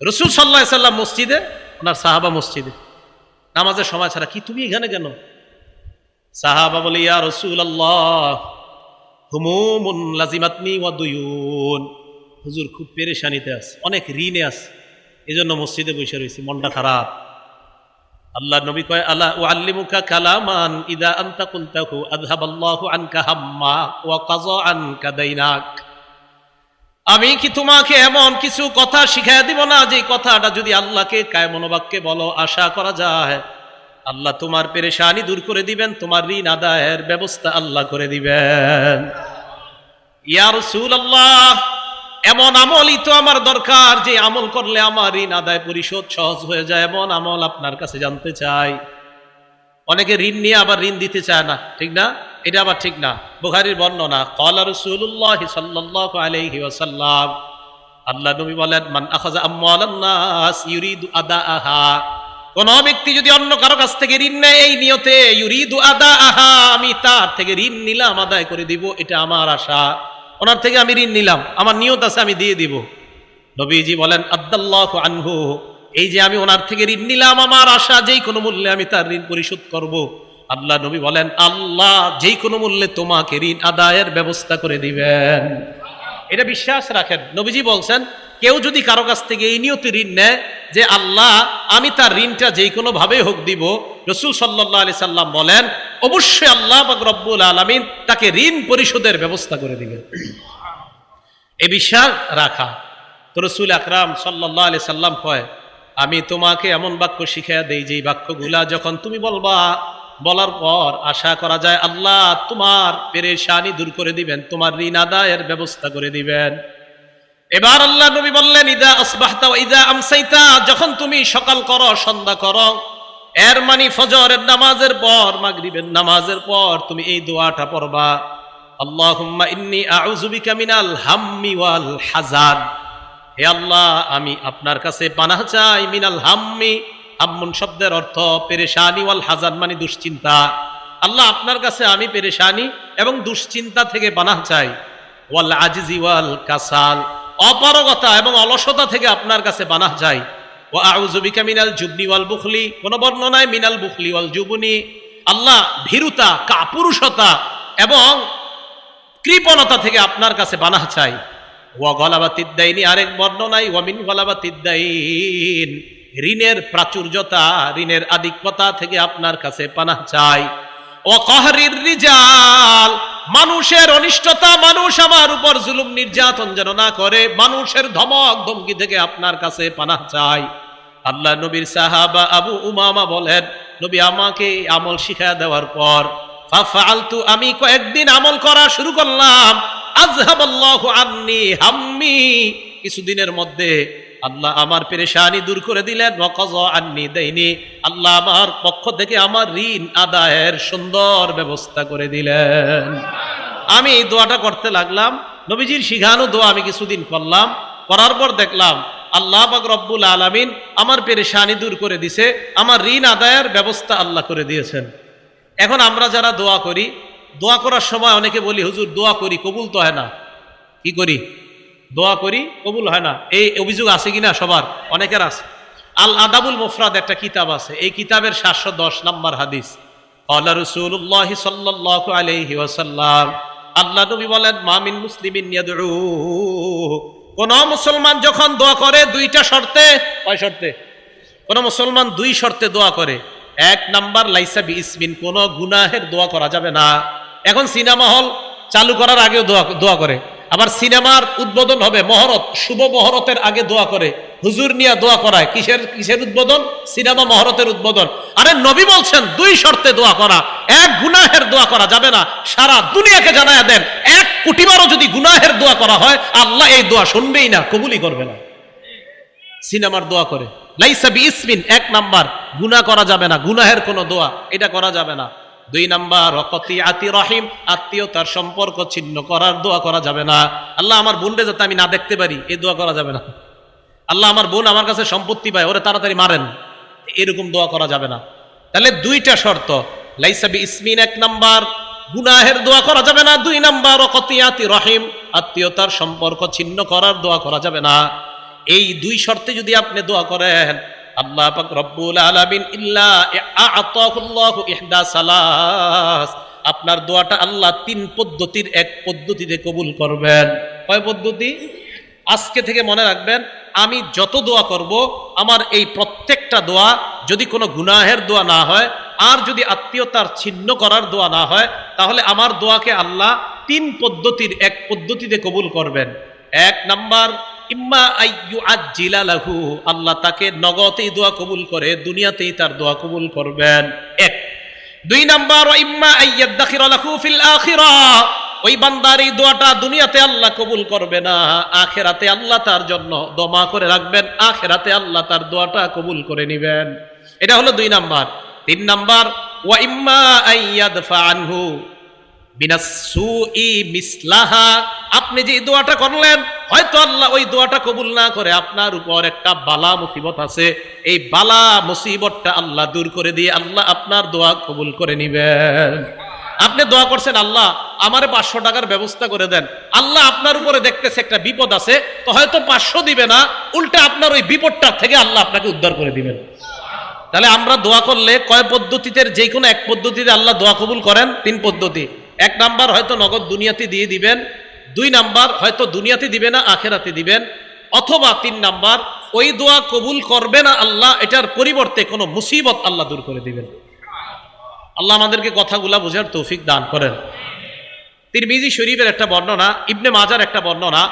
রাসূল সাল্লাল্লাহু আলাইহি সাল্লাম মসজিদে, ওনার সাহাবা মসজিদে, নামাজের সময় ছাড়া। কি তুমি এখানে কেন? সাহাবা বলে, ইয়া রাসূলুল্লাহ হুমুমুন লাজিমাতনি ওয়া দুয়ুন, হুজুর খুব পেরেশানিতে আছে, অনেক ঋণে আছে, এজন্য মসজিদে বসে রয়েছি, মনটা খারাপ। আল্লাহ নবী কয়, আলা উআল্লিমুকা কালামান ইদা আনতা কুলতাহু আযহাবাল্লাহু আনকা হাম্মা ওয়া কাযা আনকা দাইনাক। আমি কি তোমাকে এমন কিছু কথা শিখাইয়া দিব না, যে কথাটা যদি আল্লাহকে কায় মনোবাক্যে বলো, আশা করা যায় আল্লাহ তোমার পেরেশানি দূর করে দিবেন, তোমার ঋণ আদায়ের ব্যবস্থা আল্লাহ করে দিবেন। ইয়া রাসূলুল্লাহ, এমন আমলই তো আমার দরকার, যে আমল করলে আমার ঋণ আদায় পরিশোধ সহজ হয়ে যায়, এমন আমল আপনার কাছে জানতে চাই। অনেকে ঋণ নিয়ে আবার ঋণ দিতে চায় না, ঠিক না? এটা আবার ঠিক না। বুখারীর বর্ণনা, ক্বালা রাসূলুল্লাহ সাল্লাল্লাহু আলাইহি ওয়াসাল্লাম, আল্লাহ নবী বলেন, মান আখাযা আমওয়ালান নাস ইউরিদু আদাআহা, কোন ব্যক্তি যদি অন্য কারো কাছ থেকে ঋণ নেয় এই নিয়তে, ইউরিদু আদাআহা, আমি তার থেকে ঋণ নিলাম, আদায় করে দিব, এটা আমার আশা, ওনার থেকে আমি ঋণ নিলাম, আমার নিয়ত আছে আমি দিয়ে দিব। নবীজি বলেন, আদাল্লাহু আনহু, এই যে আমি ওনার থেকে ঋণ নিলাম, আমার আশা যেই কোনো মূল্যে আমি তার ঋণ পরিশোধ করব। আল্লাহ নবী বলেন, আল্লাহ যেই কোনো মূল্যে তোমাকে ঋণ আদায়ের ব্যবস্থা করে দিবেন। এটা বিশ্বাস রাখেন। নবীজি বলছেন, কেউ যদি কারো কাছ থেকে এই নিয়তে ঋণ নেয় যে আল্লাহ আমি তার ঋণটা যেই কোনো ভাবে হোক দিব, রাসূল সাল্লাল্লাহু আলাইহি সাল্লাম বলেন, অবশ্যই আল্লাহ পাক রব্বুল আলামিন তাকে ঋণ পরিশোধের ব্যবস্থা করে দিবেন। এই বিশ্বাস রাখা। তো রাসূল আকরাম সাল্লাল্লাহু আলাইহি সাল্লাম কয়, আমি তোমাকে এমন বাক্য শিখাইয়া দেই, যেই বাক্যগুলা যখন তুমি বলবা, বলার পর আশা করা যায় আল্লাহ তোমার পেরেশানি দূর করে দিবেন, তোমার ঋণ আদায়ের ব্যবস্থা করে দিবেন। এবার আল্লাহ নবী বললেন, ইদা আসবাহতা ওয়া ইদা আমসাইতা, যখন তুমি সকাল করো সন্ধ্যা করো, এর মানে ফজরের নামাজের পর মাগরিবের নামাজের পর তুমি এই দোয়াটা পড়বা, আল্লাহুম্মা ইন্নী আউযু বিকা মিনাল হাম্মি ওয়াল হাযান, হে আল্লাহ আমি আপনার কাছে পানাহ চাই, মিনাল হাম্মি, হাম্মুন শব্দের অর্থ পেরেশানি, ওয়াল হাযান মানে দুশ্চিন্তা। আল্লাহ আপনার কাছে আমি পেরেশানি এবং দুশ্চিন্তা থেকে পানাহ চাই, ওয়াল আজিজি ওয়াল কাসাল, অপারগতা এবং অলসতা থেকে আপনার কাছে পানাহ চাই, ওয়া আউযু বিকা মিনাল জুবনি ওয়াল বুখলি, কোন বর্ণনায় মিনাল বুখলি ওয়াল জুবনি, আল্লাহ ভীরুতা, কাপুরুষতা এবং কৃপণতা থেকে আপনার কাছে পানাহ চাই, ওয়া গলাবাতিদ দাইনি, আরেক বর্ণনায় ওয়া মিন গলাবাতিদ দাইন, ঋণের প্রাচুর্যতা, ঋণের আধিক্যতা থেকে আপনার কাছে পানাহ চাই, ও কহরির রিজাল, মানুষের অনিষ্টতা, মানুষ আমার উপর জুলুম নির্যাতন যেন না করে, মানুষের ধমক ধমকি থেকে আপনার কাছে পানাহ চাই। আল্লাহ নবীর সাহাবা আবু উমামা বলেন, নবী আমাকে আমল শিখায়া দেওয়ার পর ফাফআলতু, আমি কয়েকদিন আমল করা শুরু করলাম, আযহাবাল্লাহু আন্নী হাম্মি, কিছুদিনের মধ্যে আল্লাহ আমার পেরেশানি দূর করে দিলেন, ওয়া কাযা আন্নী দাইনি, আল্লাহ আমার পক্ষ থেকে আমার ঋণ আদায়ের সুন্দর ব্যবস্থা করে দিলেন। আমি এই দোয়াটা করতে লাগলাম, নবীজির শিখানো দোয়া আমি কিছুদিন করলাম, করার পর দেখলাম আল্লাহ পাক রব্বুল আলামিন আমার পেরেশানি দূর করে দিছে, আমার ঋণ আদায়ের ব্যবস্থা আল্লাহ করে দিয়েছেন। এখন আমরা যারা দোয়া করি, দোয়া করার সময় অনেকে বলি, হুজুর দোয়া করি কবুল তো হয় না, কি করি? দোয়া করি কবুল হয় না, এই অভিযোগ আছে কিনা সবার? অনেকের আছে। আল আদাবুল মুফরাদ একটা কিতাব আছে, এই কিতাবের 710 নম্বর হাদিস, ক্বালা রাসূলুল্লাহ সাল্লাল্লাহু আলাইহি ওয়াসাল্লাম, আল্লাহ নবী বলেন, মা মিন মুসলিমিন ইয়াদউ, কোন মুসলমান যখন দোয়া করে দুইটা শর্তে, কয় শর্তে? কোন মুসলমান দুই শর্তে দোয়া করে। এক নাম্বার, লাইসা বিইসমিন, কোন গুনাহের দোয়া করা যাবে না। এখন সিনেমা হল চালু করার আগেও দোয়া করে, আবার সিনেমার উদ্বোধন হবে, মহরত, শুভ মহরতের আগে দোয়া করে, হুজুর নিয়ে দোয়া করায়, কিসের উদ্বোধন? সিনেমা মহরতের উদ্বোধন। আরে নবী বলছেন দুই শর্তে দোয়া করা, এক গুনাহের দোয়া করা যাবে না। সারা দুনিয়াকে জানায়া দেন, 1 কোটিবারও যদি গুনাহের দোয়া করা হয়, আল্লাহ এই দোয়া শুনবেই না, কবুলই করবে না। সিনেমার দোয়া করে, লাইসা বিইসমিন, 1 নাম্বার, গুনাহ করা যাবে না, গুনাহের কোনো দোয়া এটা করা যাবে না। 2 নাম্বার, ওয়াকাতিয়াতি রহিম, আত্মীয়তার সম্পর্ক ছিন্ন করার দোয়া করা যাবে না। আল্লাহ আমার বোনকে যাতে আমি না দেখতে পারি, এই দোয়া করা যাবে না। আল্লাহ আমার বোন আমার কাছে সম্পত্তি পায়, ওরে তাড়াতাড়ি মারেন, এরকম দোয়া করা যাবে না। তাহলে 2টা শর্ত, লাইসা বিইসমিন 1 নাম্বার, গুনাহের দোয়া করা যাবে না। 2 নাম্বার, ওয়াকাতিয়াতি রহিম, আত্মীয়তার সম্পর্ক ছিন্ন করার দোয়া করা যাবে না। এই দুই শর্তে যদি আপনি দোয়া করেন, আল্লাহ পাক রব্বুল আলামিন ইল্লা আ'তাহুল্লাহু ইহদা সালাস, আপনার দোয়াটা আল্লাহ তিন পদ্ধতির এক পদ্ধতিতে কবুল করবেন। কয় পদ্ধতি? আজকে থেকে মনে রাখবেন, আমি যত দোয়া করব আমার এই প্রত্যেকটা দোয়া যদি কোনো গুনাহের দোয়া না হয়, আর যদি আত্মীয়তার ছিন্ন করার দোয়া না হয়, তাহলে আমার দোয়াকে আল্লাহ তিন পদ্ধতির এক পদ্ধতিতে কবুল করবেন। এক নাম্বার, ইম্মা আইয়ু আজ্জিলা লাহু, আল্লাহ তাকে নগদেই দোয়া কবুল করে, দুনিয়াতেই তার দোয়া কবুল করবেন। এক। দুই নাম্বার, ইম্মা আইয়াদাখিরা লাহু ফিল আখিরাহ, ওই বান্দার এই দোয়াটা দুনিয়াতে আল্লাহ কবুল করবে না, আখিরাতে আল্লাহ তার জন্য দোয়া করে রাখবেন, আখিরাতে আল্লাহ তার দোয়াটা কবুল করে নেবেন। এটা হলো দুই নাম্বার। তিন নাম্বার, ওয়া ইম্মা আইয়াদফা আনহু বিনাসসুই মিসলাহা, আপনি যে দোয়াটা করলেন হয়তো আল্লাহ ওই দোয়াটা কবুল না করে আপনার উপর একটা বালা মুসিবত আছে, এই বালা মুসিবতটা আল্লাহ দূর করে দিয়ে আল্লাহ আপনার দোয়া কবুল করে নেবেন। আপনি দোয়া করছেন, আল্লাহ আমারে 500 টাকার ব্যবস্থা করে দেন, আল্লাহ আপনার উপরে দেখতেছে একটা বিপদ আছে, তো হয়তো 500 দিবে না, উল্টা আপনার ওই বিপদটা থেকে আল্লাহ আপনাকে উদ্ধার করে দিবেন। তাহলে আমরা দোয়া করলে কয় পদ্ধতিতে, যে কোনো এক পদ্ধতিতে আল্লাহ দোয়া কবুল করেন। তিন পদ্ধতি। এক নাম্বার, হয়তো নগদ দুনিয়াতে দিয়ে দিবেন। দুই নাম্বার, হয়তো দুনিয়াতে দিবে না, আখেরাতে দিবেন। অথবা তিন নাম্বার, ওই দোয়া কবুল করবে না আল্লাহ, এটার পরিবর্তে কোনো মুসিবত আল্লাহ দূর করে দিবেন। আল্লাহ আমাদেরকে কথাগুলা বোঝার তৌফিক দান করেন। তিরমিজি শরীফের একটা বর্ণনা, ইবনে মাজার একটা বর্ণনা,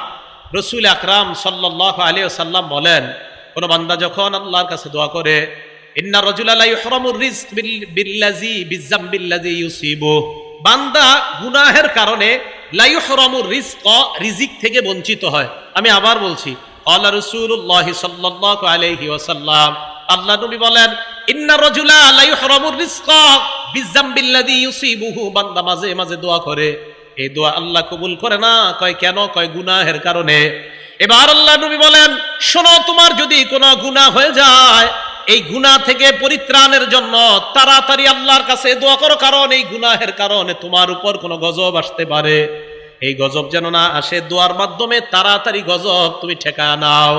রাসূল আকরাম সাল্লাল্লাহু আলাইহি ওয়াসাল্লাম বলেন, কোন বান্দা যখন আল্লাহর কাছে দোয়া করে, ইন্না রাজুলা লা ইহরামুর রিজক বিল্লাযী বিযামবিল্লাযী ইউসিবু, বান্দা গুনাহের কারণে লা ইহরামুর রিজক, রিজিক থেকে বঞ্চিত হয়। আমি আবার বলছি, ক্বালা রাসূলুল্লাহ সাল্লাল্লাহু আলাইহি ওয়াসাল্লাম, আল্লাহ নবী বলেন, ইন্না রাজুলা লা ইহরামুর রিজক বিযামবিল্লাযী ইউসিবুহু, বান্দা মাঝে মাঝে দোয়া করে, এই দোয়া আল্লাহ কবুল করে না। কয় কেন? কয় গুনাহের কারণে। এবার আল্লাহ নবী বলেন, শোনো, তোমার যদি কোনো গুনাহ হয়ে যায়, এই গুনাহ থেকে পরিত্রাণের জন্য তাড়াতাড়ি আল্লাহর কাছে দোয়া করো, কারণ এই গুনাহের কারণে তোমার উপর কোনো গজব আসতে পারে। এই গজব যেন না আসে, দোয়ার মাধ্যমে তাড়াতাড়ি গজব তুমি ঠেকা নাও।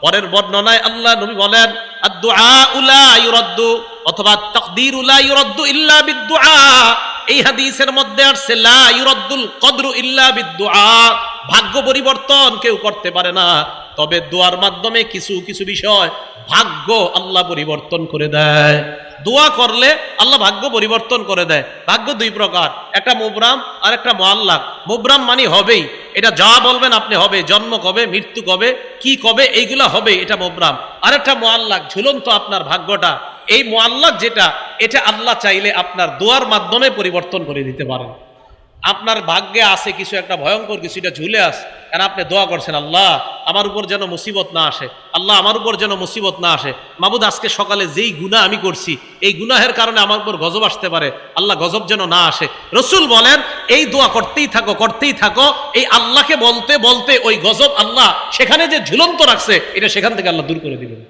পরের বর্ণনায় আল্লাহ নবী বলেন, আদ-দুআউ লা ইউরাদ্দু, অথবা তাকদীরু লা ইউরাদ্দু ইল্লা বিদ-দুআ। এই হাদিসের মধ্যে আসছে লা ইউরাদ্দুল কদরু ইল্লা বিদ-দুআ, ভাগ্য পরিবর্তন কেউ করতে পারে না, তবে দোয়ার মাধ্যমে কিছু কিছু বিষয় ভাগ্য আল্লাহ পরিবর্তন করে দেয়। দোয়া করলে আল্লাহ ভাগ্য পরিবর্তন করে দেয়। ভাগ্য দুই প্রকার, একটা মুবরাম আর একটা মুআল্লাক। মুবরাম মানে হবেই, এটা যা বলবেন আপনি হবে, জন্ম কবে, মৃত্যু কবে, কি কবে, এইগুলো হবে, এটা মুবরাম। আর একটা মুআল্লাক, ঝুলন্ত আপনার ভাগ্যটা। এই মুআল্লাক যেটা, এটা আল্লাহ চাইলে আপনার দোয়ার মাধ্যমে পরিবর্তন করে দিতে পারেন। আপনার ভাগ্যে আছে কিছু একটা ভয়ঙ্কর কিছু, এটা ঝুলে আছে, কারণ আপনি দোয়া করছেন, আল্লাহ আমার উপর যেন মুসিবত না আসে, আল্লাহ আমার উপর যেন মুসিবত না আসে, মাবুদ আজকে সকালে যেই গুনাহ আমি করছি, এই গুনাহের কারণে আমার উপর গজব আসতে পারে, আল্লাহ গজব যেন না আসে। রাসূল বলেন, এই দোয়া করতেই থাকো, করতেই থাকো, এই আল্লাহকে বলতে বলতে ওই গজব আল্লাহ সেখানে যে ঝুলন্ত রাখছে, এটা সেখান থেকে আল্লাহ দূর করে দিবেন।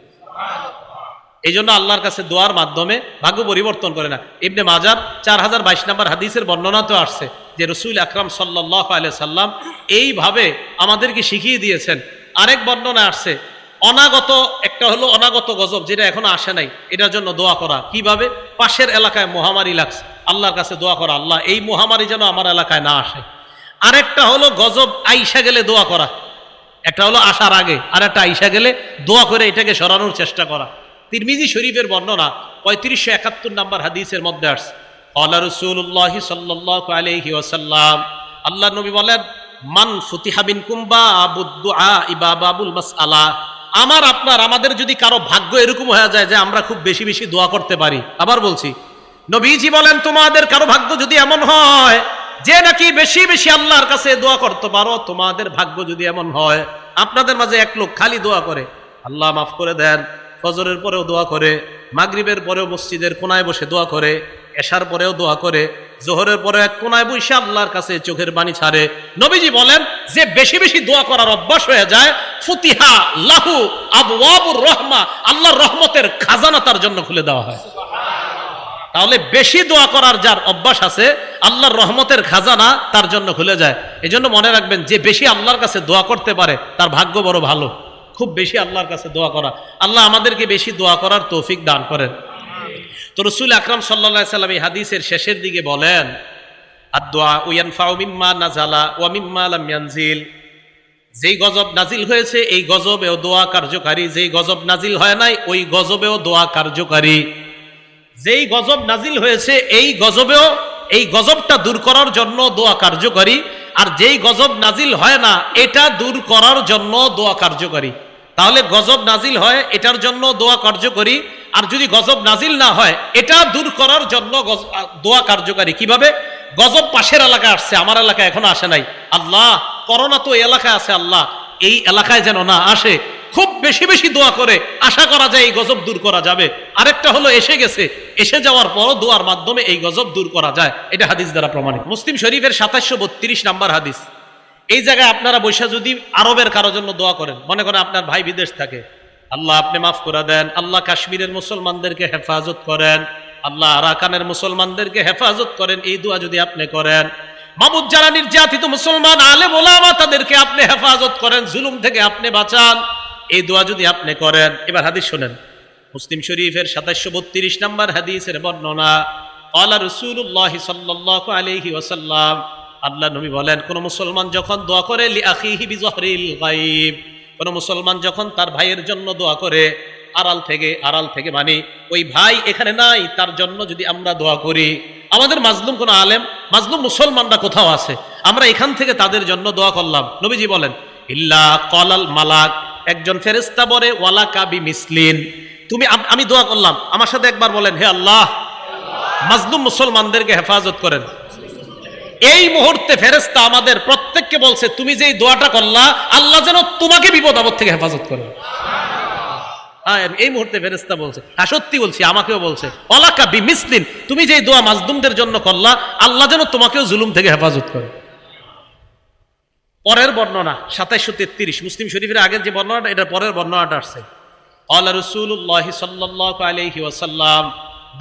এই জন্য আল্লাহর কাছে দোয়ার মাধ্যমে ভাগ্য পরিবর্তন করে না। ইবনে মাজার 4022 নম্বর হাদিসের বর্ণনা তো আসছে যে রাসূল আকরাম সাল্লাল্লাহু আলাইহি সাল্লাম এইভাবে আমাদেরকে শিখিয়ে দিয়েছেন। আরেক বর্ণনা আসছে, অনাগত, একটা হলো অনাগত গজব যেটা এখনো আসে নাই, এটার জন্য দোয়া করা। কিভাবে? পাশের এলাকায় মহামারী লাগছে, আল্লাহর কাছে দোয়া করা, আল্লাহ এই মহামারী যেন আমার এলাকায় না আসে। আরেকটা হলো গজব আইসা গেলে দোয়া করা, একটা হলো আসার আগে, আর একটা আইসা গেলে দোয়া করে এটাকে সরানোর চেষ্টা করা। তিরমিজি শরীফের বর্ণনা 3571 নম্বর হাদিসের মধ্যে আসছে, ক্বালা রাসূলুল্লাহ সাল্লাল্লাহু আলাইহি ওয়াসাল্লাম, আল্লাহ নবী বলেন, মান ফুতিহা বিনকুম বাবুদ দুআ বাবুল মাসআলা, আমার আপনার আমাদের যদি কারো ভাগ্য এরকম হয়ে যায় যে আমরা খুব বেশি বেশি দোয়া করতে পারি। আবার বলছি, নবীজি বলেন, তোমাদের কারো ভাগ্য যদি এমন হয় যে নাকি বেশি বেশি আল্লাহর কাছে দোয়া করতে পারো, তোমাদের ভাগ্য যদি এমন হয়, আপনাদের মাঝে এক লোক খালি দোয়া করে, আল্লাহ মাফ করে দেন, ফজরের পরেও দোয়া করে, মাগরিবের পরেও মসজিদের কোনায় বসে দোয়া করে, এশার পরেও দোয়া করে, জোহরের পরে এক কোনায় বসে আল্লাহর কাছে চোখের পানি ছাড়ে, নবীজি বলেন যে বেশি বেশি দোয়া করার অভ্যাস হয়ে যায়, ফুতিহা লাহু আবওয়াবুর রহমা, আল্লাহর রহমতের খাজানা তার জন্য খুলে দেওয়া হয়। তাহলে বেশি দোয়া করার যার অভ্যাস আছে, আল্লাহর রহমতের খাজানা তার জন্য খুলে যায়। এই জন্য মনে রাখবেন, যে বেশি আল্লাহর কাছে দোয়া করতে পারে তার ভাগ্য বড় ভালো। খুব বেশি আল্লাহর কাছে দোয়া করা। আল্লাহ আমাদেরকে বেশি দোয়া করার তৌফিক দান করেন। তো রাসূল আকরাম সাল্লাল্লাহু আলাইহি সাল্লাম এই হাদিসের শেষের দিকে বলেন, আদ-দুআ ইয়ানফাউ মিম্মা নাযালা ওয়া মিম্মা লাম ইয়ানজিল। যেই গজব নাজিল হয়েছে এই গজবেও দোয়া কার্যকারী, যেই গজব নাজিল হয় নাই ওই গজবেও দোয়া কার্যকারী। যেই গজব নাজিল হয়েছে এই গজবেও, এই গজবটা দূর করার জন্য দোয়া কার্যকারী, আর যেই গজব নাজিল হয় না এটা দূর করার জন্য দোয়া কার্যকারী। তাহলে গজব নাজিল হয় এটার জন্য দোয়া কার্যকরী, আর যদি গজব নাজিল না হয় এটা দূর করার জন্য দোয়া কার্যকারী। কিভাবে? গজব পাশের এলাকায় আসছে, আমার এলাকায় এখনো আসে নাই, আল্লাহ করোনা তো এলাকায় আছে, আল্লাহ এই এলাকায় যেন না আসে। খুব বেশি বেশি দোয়া করে আশা করা যায় এই গজব দূর করা যাবে। আরেকটা হলো এসে গেছে, এসে যাওয়ার পরও দোয়ার মাধ্যমে এই গজব দূর করা যায়। এটা হাদিস দ্বারা প্রমাণিত। মুসলিম শরীফের 2732 নাম্বার হাদিস। এই জায়গায় আপনারা বৈশা যদি আরবের কারোর জন্য দোয়া করেন, মনে করেন আপনার ভাই বিদেশ থাকে, আল্লাহ আপনি মাফ করে দেন, আল্লাহ কাশ্মীরের মুসলমানদেরকে হেফাজত করেন, আল্লাহ আরাকানের মুসলমানদেরকে হেফাজত করেন, এই দোয়া যদি আপনি করেন, মাবুদ যারা নির্যাতিত মুসলমান আলেম ওলামা তাদেরকে আপনি হেফাজত করেন, জুলুম থেকে আপনি বাঁচান, এই দোয়া যদি আপনি করেন। এবার হাদিস শুনেন, মুসলিম শরীফের 2732 নম্বর হাদিসের বর্ণনা। ক্বালা রাসূলুল্লাহ সাল্লাল্লাহু আলাইহি ওয়াসাল্লাম, আল্লাহ নবী বলেন, কোন মুসলমান যখন দোয়া করে লিআখিহি বিযহরিল গায়ব, কোন মুসলমান যখন তার ভাইয়ের জন্য দোয়া করে আড়াল থেকে মানে ওই ভাই এখানে নাই, তার জন্য যদি আমরা দোয়া করি, আমাদের মাজলুম কোন আলেম, মাজলুম মুসলমানরা কোথাও আছে, আমরা এখান থেকে তাদের জন্য দোয়া করলাম, নবীজি বলেন ইল্লা ক্বালাল মালাক, একজন ফেরেশতা বলে ওয়ালাকা বিমিসলিন, তুমি আমি দোয়া করলাম, আমার সাথে একবার বলেন, হে আল্লাহ মাজলুম মুসলমানদেরকে হেফাজত করেন। এই মুহূর্তে ফেরেশতা আমাদের প্রত্যেককে বলছে, তুমি যেই দোয়াটা করলা আল্লাহ যেন তোমাকে বিপদ আপদ থেকে হেফাজত করে। এই মুহূর্তে ফেরেশতা বলছে, হ্যাঁ সত্যি বলছি, আমাকেও বলছে ওয়ালাকা বিমিসলিন, তুমি যেই দোয়া মাজলুমদের জন্য করলা আল্লাহ যেন তোমাকেও জুলুম থেকে হেফাজত করে। পরের বর্ণনা 2733 মুসলিম শরীফের আগের যে বর্ণনাটা, এটা পরের বর্ণনাটা আসছে। ক্বালা রাসূলুল্লাহ সাল্লাল্লাহু আলাইহি ওয়াসাল্লাম,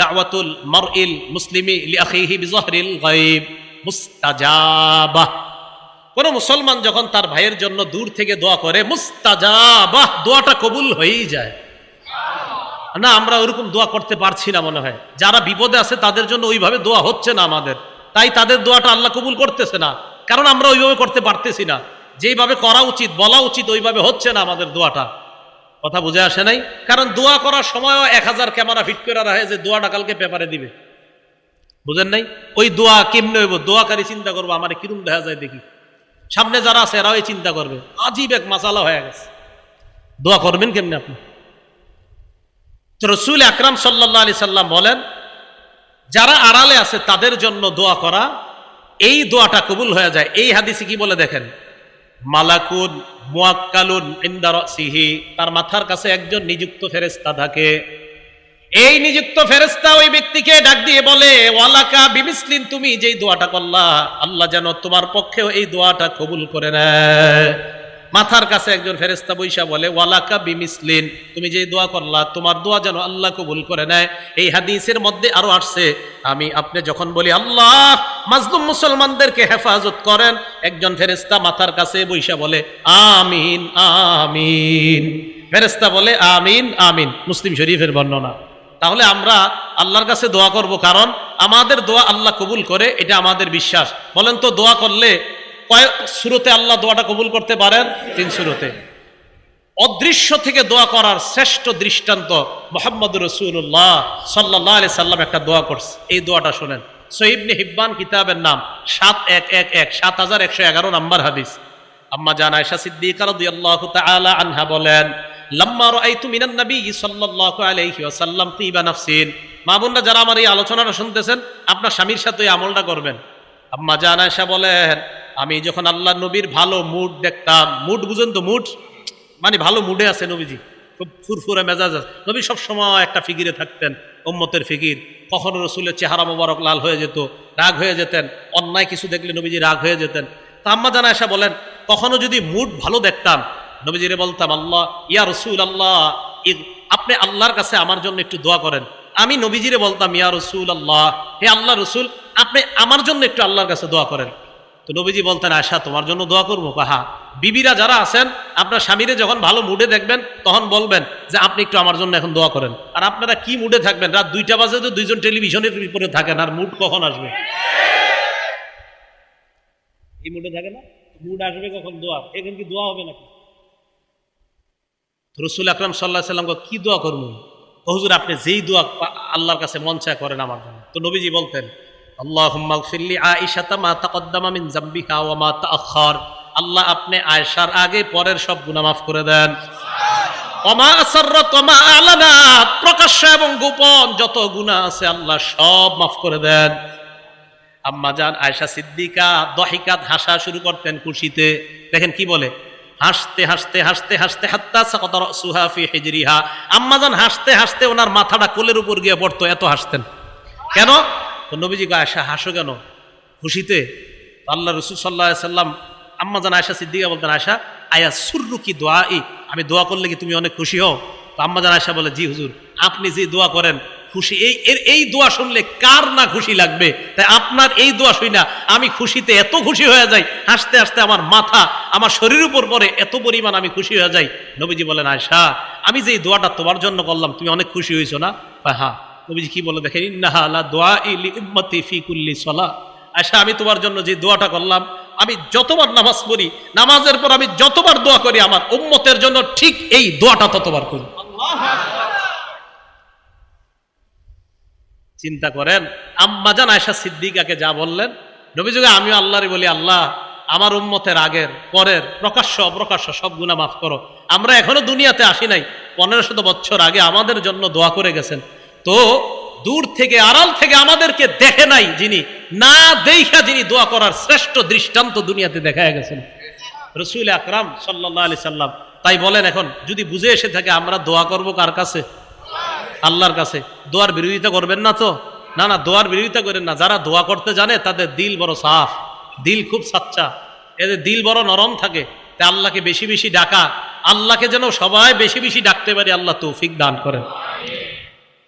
দাওয়াতুল মারইল মুসলিমি লিআখিহি বিযহরিল গায়ব মুস্তাজাবাহ, কোন মুসলমান যখন তার ভাইয়ের জন্য দূর থেকে দোয়া করে মুস্তাজাবাহ, দোয়াটা কবুল হয়েই যায়। না আমরা ওরকম দোয়া করতে পারছি না, মনে হয় যারা বিপদে আছে তাদের জন্য ওইভাবে দোয়া হচ্ছে না আমাদের, তাই তাদের দোয়াটা আল্লাহ কবুল করতেছে না, কারণ আমরা ওইভাবে করতে পারতেছি না, যেইভাবে করা উচিত বলা উচিত ওইভাবে হচ্ছে না আমাদের দোয়াটা। কথা বুঝে আসে নাই? কারণ দোয়া করার সময়ও 1000 ক্যামেরা ফিট করে রাখে যে দোয়াটা কালকে পেপারে দিবে, বুঝেন নাই? ওই দোয়া কেমনে হইব, দোয়াকারী চিন্তা করবো আমার কিরম দেখা যায় দেখি, সামনে যারা আছে এরাও এই চিন্তা করবে, আজীব এক মাসালা হয়ে গেছে, দোয়া করবেন কেমনে আপনি? তো রাসূল আকরাম সাল্লাল্লাহু আলাইহি সাল্লাম বলেন, যারা আড়ালে আছে তাদের জন্য দোয়া করা, এই দোয়াটা কবুল হয়ে যায়। এই হাদিসে কি বলে দেখেন, মালাকুন মুয়াক্কালুন ইনদা রাসিহি, তার মাথার কাছে একজন নিযুক্ত ফেরেশতা থাকে, এই নিযুক্ত ফেরেশতা ওই ব্যক্তিকে ডাক দিয়ে বলে ওয়ালাকা বিমিসলিন, তুমি যেই দোয়াটা করলা আল্লাহ যেন তোমার পক্ষেও এই দোয়াটা কবুল করে নেয়। মাথার কাছে একজন ফেরেশতা বৈশা বলে ওয়ালাকা বিমিসলিন, তুমি যেই দোয়া করলা তোমার দোয়া যেন আল্লাহ কবুল করে নেয়। এই হাদিসের মধ্যে আরো আসছে, আপনি যখন বলি আল্লাহ মাজলুম মুসলমানদেরকে হেফাজত করেন, একজন ফেরেশতা মাথার কাছে বৈশা বলে আমিন আমিন, ফেরেশতা বলে আমিন আমিন, মুসলিম শরীফের বর্ণনা। তাহলে আমরা আল্লাহর কাছে দোয়া করব, কারণ আমাদের দোয়া আল্লাহ কবুল করে, এটা আমাদের বিশ্বাস। বলেন তো দোয়া করলে কয় সূরাতে আল্লাহ দোয়াটা কবুল করতে পারেন? 3 সূরাতে। অদৃশ্য থেকে দোয়া করার শ্রেষ্ঠ দৃষ্টান্ত মুহাম্মদুর রাসূলুল্লাহ সাল্লাল্লাহু আলাইহি সাল্লাম একটা দোয়া করছে, এই দোয়াটা শুনেন। সহিহ ইবনে হিব্বান কিতাবের নাম 7111 নম্বর হাদিস। আম্মা জান আয়েশা সিদ্দিকা রাদিয়াল্লাহু তাআলা আনহা বলেন, লাম্মা রাআইতু মিনান নবী সাল্লাল্লাহু আলাইহি ওয়াসাল্লাম তিবা নাফসিন, মা বোনরা যারা আমার এই আলোচনাটা শুনতেছেন আপনার স্বামীর সাথে এই আমলটা করবেন। আম্মা জান আয়েশা বলেন, আমি যখন আল্লাহ নবীর ভালো মুড দেখতাম, মুড বুঝেন তো, মুড মানে ভালো মুডে আছে নবীজি, খুব ফুরফুরে মেজাজ আছে, নবী সবসময় একটা ফিকিরে থাকতেন, উম্মতের ফিকির। কখনো রসুলের চেহারা মোবারক লাল হয়ে যেত, রাগ হয়ে যেতেন, অন্যায় কিছু দেখলে নবীজি রাগ হয়ে যেতেন। তা আম্মা জান আয়েশা বলেন, কখনো যদি মুড ভালো দেখতাম নবীজিরে বলতাম, আল্লাহ ইয়া রাসূল আল্লাহ, আপনি আল্লাহর কাছে আমার জন্য একটু দোয়া করেন। আমি নবীজিরে বলতাম, ইয়া রাসূল আল্লাহ, হে আল্লাহ রসুল, আপনি আমার জন্য একটু আল্লাহর কাছে দোয়া করেন। তো নবীজি বলতেন আয়েশা তোমার জন্য দোয়া করবো? হ্যাঁ। বিবিরা যারা আছেন আপনার স্বামীরে যখন ভালো মুডে দেখবেন তখন বলবেন যে আপনি একটু আমার জন্য এখন দোয়া করেন। আর আপনারা কি মুডে থাকবেন? রাত 2টা বাজে তো দুইজন টেলিভিশনের বিপরীতে থাকেন, আর মুড কখন আসবে? এই মুডে থাকে না, মুড আসবে কখন? দোয়া। এখন কি দোয়া হবে নাকি? রাসূল আকরাম সাল্লাল্লাহু আলাইহি ওয়াসাল্লাম কি দোয়া করবো? হুজুর আপনি যেই দোয়া আল্লাহর কাছে মন চায় করেন আমার জন্য। তো নবীজি বলতেন আল্লাহুম্মা গফিরলি আয়েশাতা মা তাকদ্দামা মিন যামবিহা ওয়া মা তাআখার। আল্লাহ আপনি আয়েশার আগে পরের সব গুনাহ মাফ করে দেন। ওয়া মা আসাররাত ওয়া মা আলানাত, প্রকাশ্য এবং গোপন যত গুনাহ আছে আল্লাহ সব মাফ করে দেন। আম্মা জান আয়েশা সিদ্দিকা দহিকাত, হাসা শুরু করতেন খুশিতে। দেখেন কি বলে, হাসতে হাসতে হাসতে হাসতে হাত্তা সাকাতা রাসুহা ফি হিজরিহা। আম্মা জান হাসতে হাসতে ওনার মাথাটা কোলের উপর গিয়ে পড়তো, এত হাসতেন। কেন? তো নবীজি কয় আয়েশা হাসো কেন? খুশিতে। আল্লাহ রাসূল সাল্লাল্লাহু আলাইহি সাল্লাম আম্মা জান আয়েশা সিদ্দিকা বলতেন আয়েশা আয়া সুররুকি দুআই, আমি দোয়া করলে কি তুমি অনেক খুশি হও? তো আম্মা জান আয়েশা বলে জি হুজুর, আপনি যে দোয়া করেন খুশি, এই দোয়া শুনলে কার না খুশি লাগবে? তাই আপনার এই দোয়া শুই না আমি খুশিতে এত খুশি হয়ে যাই, হাসতে হাসতে আমার মাথা আমার শরীরের উপর পড়ে, এত পরিমাণ আমি খুশি হয়ে যাই। নবীজি বলেন আয়েশা আমি যে এই দোয়াটা তোমার জন্য করলাম তুমি অনেক খুশি হয়েছো না? হ্যাঁ। নবীজি কি বলে দেখেন, ইন্নাহা লা দুআই লি উম্মতি ফি কুল্লি সালাহ। আয়েশা আমি তোমার জন্য যে দোয়াটা করলাম, আমি যতবার নামাজ পড়ি, নামাজের পর আমি যতবার দোয়া করি আমার উম্মতের জন্য ঠিক এই দোয়াটা ততবার করি। চিন্তা করেন আম্মা জান আয়েশা সিদ্দিকাকে যা বললেন, নবীজি আমিও আল্লাহরে বলি আল্লাহ আমার উম্মতের আগের পরের প্রকাশ্য অপ্রকাশ্য সব গুনাহ মাফ করো। আমরা এখনো দুনিয়াতে আসি নাই, 1500 বছর আগে আমাদের জন্য দোয়া করে গেছেন। তো দূর থেকে আড়াল থেকে আমাদেরকে দেখে নাই যিনি, না দেখা যিনি দোয়া করার শ্রেষ্ঠ দৃষ্টান্ত দুনিয়াতে দেখায় গেছেন রাসূল আকরাম সাল্লাল্লাহু আলাইহি সাল্লাম। তাই বলেন এখন যদি বুঝে এসে থাকে আমরা দোয়া করব কার কাছে? আল্লাহর কাছে। দোয়ার বিরোধিতা করবেন না তো? না না, দোয়ার বিরোধিতা করেন না। যারা দোয়া করতে জানে তাদের দিল বড় সাফ, দিল খুব সাচ্চা, এদের দিল বড় নরম থাকে। তাই আল্লাহকে বেশি বেশি ডাকা, আল্লাহকে যেন সবাই বেশি বেশি ডাকতে পারে, আল্লাহ তৌফিক দান করেন।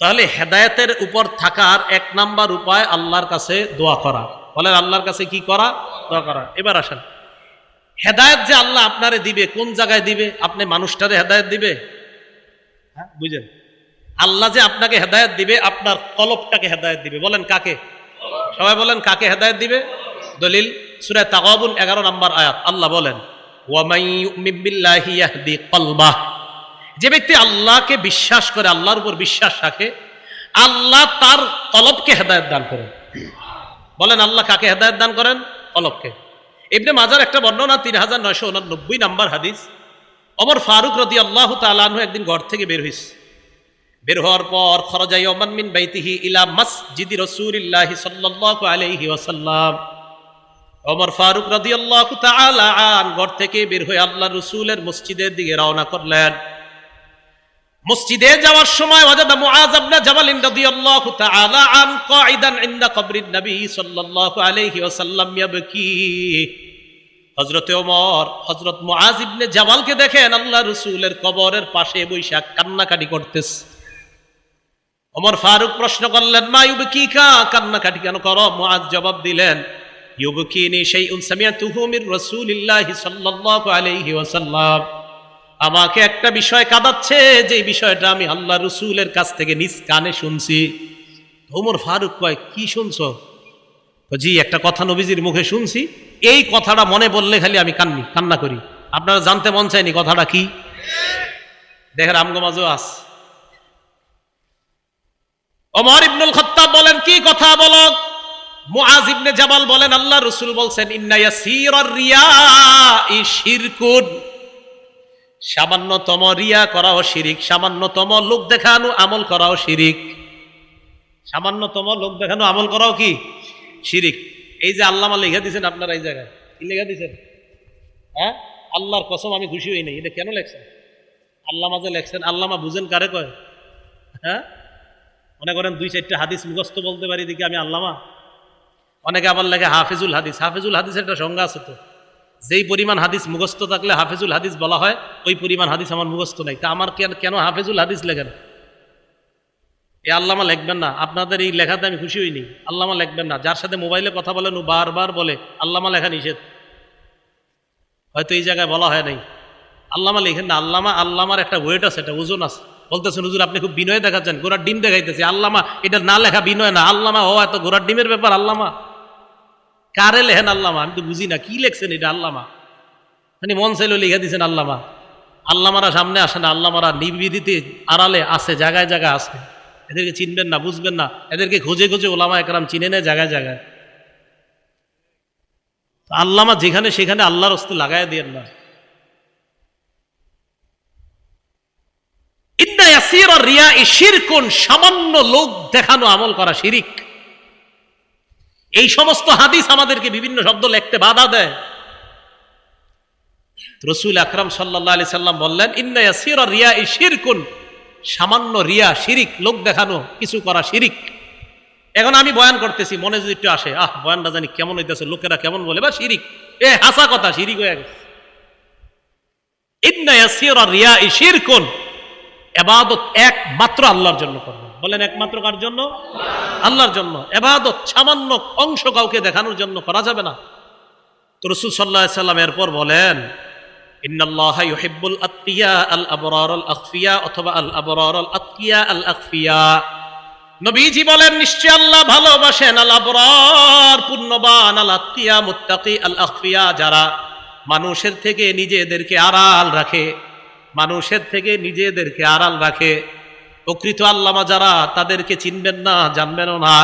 তাহলে হেদায়েতের উপর থাকার 1 নাম্বার উপায় আল্লাহর কাছে দোয়া করা। বলেন আল্লাহর কাছে কি করা? দোয়া করা। এবার আসেন, হেদায়েত যে আল্লাহ আপনারে দিবে কোন জায়গায় দিবে? আপনি মানুষটারে হেদায়েত দিবে? হ্যাঁ বুঝেন, আল্লাহ যে আপনাকে হেদায়েত দিবে আপনার কলবটাকে হেদায়েত দিবে। বলেন কাকে? সবাই বলেন কাকে হেদায়েত দিবে? দলিল সূরা তাগাবুন 11 নম্বর আয়াত। আল্লাহ বলেন ওয়া মান ইউমিন বিল্লাহি ইয়াহদি কলবাহ, যে ব্যক্তি আল্লাহকে বিশ্বাস করে, আল্লাহর উপর বিশ্বাস রাখে, আল্লাহ তার কলবকে হেদায়েত দান করেন। বলেন আল্লাহ কাকে হেদায়েত দান করেন? কলবকে। ইবনে মাজার একটা বর্ণনা 3989 নম্বর হাদিস। ওমর ফারুক রাদিয়াল্লাহু তাআলা আনহু একদিন ঘর থেকে বের হইছে। বের হওয়ার পর খরাজা ইয়াওমান মিন বাইতিহি ইলা মসজিদি রাসূলিল্লাহি সাল্লাল্লাহু আলাইহি ওয়াসাল্লাম। ওমর ফারুক রাদিয়াল্লাহু তাআলা আন ঘর থেকে বের হয়ে আল্লাহর রাসূলের মসজিদের দিকে রওনা করলেন। মসজিদে যাওয়ার সময় ওয়াজাদা মুআজ ইবনে জাবাল রাদিয়াল্লাহু তাআলা আন কাঈদান ইনদা কবরিন নবী সাল্লাল্লাহু আলাইহি ওয়াসাল্লাম ইয়াবকি। হযরত ওমর হযরত মুআজ ইবনে জাবালকে দেখেন আল্লাহর রাসূলের কবরের পাশে বৈশা কান্নাকাটি করতেছে। ওমর ফারুক প্রশ্ন করলেন মা ইউবকিকা, কান্নাকাটি কেন করো? মুআজ জবাব দিলেন ইউবকিনি শাইউন সামিআতুহু মির রাসূলিল্লাহি সাল্লাল্লাহু আলাইহি ওয়াসাল্লাম, আমাকে একটা বিষয় কাঁদাচ্ছে, যে বিষয়টা আমি আল্লাহর রাসূলের কাছ থেকে নিজ কানে শুনছি। ওমর ফারুক কয় কি শুনছো? জি একটা কথা নবীজির মুখে শুনছি, এই কথাটা মনে বললে খালি আমি কান্না করি। আপনারা জানতে মন চায়নি কথাটা কি? দেখেন আমগো মাঝেও আস। ওমর ইবনুল খাত্তাব বলেন কি কথা বলো? মুআজ ইবনে জাবাল বলেন আল্লাহর রাসূল বলছেন ইন্না ইয়াসীরার রিয়াই শিরকুন, সামান্যতম রিয়া করাও শিরিক, সামান্যতম লোক দেখানো আমল করাও শিরিক। সামান্যতম লোক দেখানো আমল করাও কি? শিরিক। এই যে আল্লামা লেখা দিয়েছেন আপনারা এই জায়গায়, কি লেখা দিয়েছেন? হ্যাঁ আল্লাহর কসম আমি খুশি হই নাই। এটা কেন লেখছেন? আল্লামা যে লেখছেন, আল্লামা বুঝেন কারে কয়? হ্যাঁ মনে করেন 2-4টা হাদিস মুখস্থ বলতে পারি দেখি আমি আল্লামা। অনেকে আবার লেখে হাফিজুল হাদিস। হাফিজুল হাদিসের একটা সংজ্ঞা আছে তো, যেই পরিমাণ হাদিস মুখস্থ থাকলে হাফিজুল হাদিস বলা হয়, ওই পরিমাণ হাদিস আমার মুখস্থ নাই। তা আমার কেন হাফিজুল হাদিস লেখেন? এই আল্লামা লিখবেন না, আপনাদের এই লেখাতে আমি খুশি হইনি। আল্লামা লিখবেন না। যার সাথে মোবাইলে কথা বলেন ও বারবার বলে আল্লামা লেখা নিষেধ, হয়তো এই জায়গায় বলা হয় নাই। আল্লামা লিখেন না। আল্লামার একটা ওয়েট আছে, একটা ওজন আছে। বলতেছেন হুজুর আপনি খুব বিনয় দেখাচ্ছেন, ঘোড়ার ডিম দেখাইতেছি। আল্লামা এটা না লেখা বিনয় না, আল্লামা ও এত ঘোড়ার ডিমের ব্যাপার। আল্লামা কারে লেখেন আল্লামা? আমি তো বুঝি না কি লেখছেন এটা আল্লামা, মানে মন চাইলে লিখে দিয়েছেন আল্লামা। আল্লামারা সামনে আসে না, আল্লামারা নির্বিধিতে আড়ালে আছে, জায়গায় জায়গায় আছে। এদেরকে চিনবেন না, বুঝবেন না, এদেরকে খুঁজে খুঁজে ওলামা একরাম চিনে নেয় জায়গায় জায়গায়। আল্লামা যেখানে সেখানে আল্লাহর হস্তে লাগাই দিয়েন না। সামান্য লোক দেখানো আমল করা শিরিক। এই সমস্ত হাদিস আমাদেরকে বিভিন্ন শব্দ লিখতে বাধা দেয়। রাসূল আকরাম সাল্লাল্লাহু আলাইহি সাল্লাম বললেন, ইন্না ইয়াসীরা রিয়াই শিরকুন, সামান্য রিয়া শিরিক, লোক দেখানো কিছু করা শিরিক। এখন আমি বয়ান করতেছি, মনে যদি একটু আসে বয়ানটা জানি কেমন হইতেছে, লোকেরা কেমন বলে, বা শিরিক, হাসা কথা, শিরিক হয়ে গেছে। ইন্না ইয়াসীরা রিয়াই শিরকুন, ইবাদত একমাত্র আল্লাহর জন্য করবেন। বলেন একমাত্র কার জন্য? আল্লাহর জন্য। ইবাদত সামান্য অংশ কাউকে দেখানোর জন্য করা যাবে না। তো রাসূল সাল্লাল্লাহু আলাইহি সাল্লাম এরপর বলেন, ইন্নাল্লাহা ইউহিব্বুল আতকিয়া আল আবরার আল আখফিয়া, অথবা আল আবরার আল আতকিয়া আল আখফিয়া। নবীজি বলেন নিশ্চয় আল্লাহ ভালোবাসেন আল আবরার পুণ্যবান, আল আতকিয়া মুত্তাকি, আল আখফিয়া যারা মানুষের থেকে নিজেদেরকে আড়াল রাখে, মানুষের থেকে নিজেদেরকে আড়াল রাখে। প্রকৃত আল্লামা যারা, তাদেরকে চিনবেন না, জানবেনও না।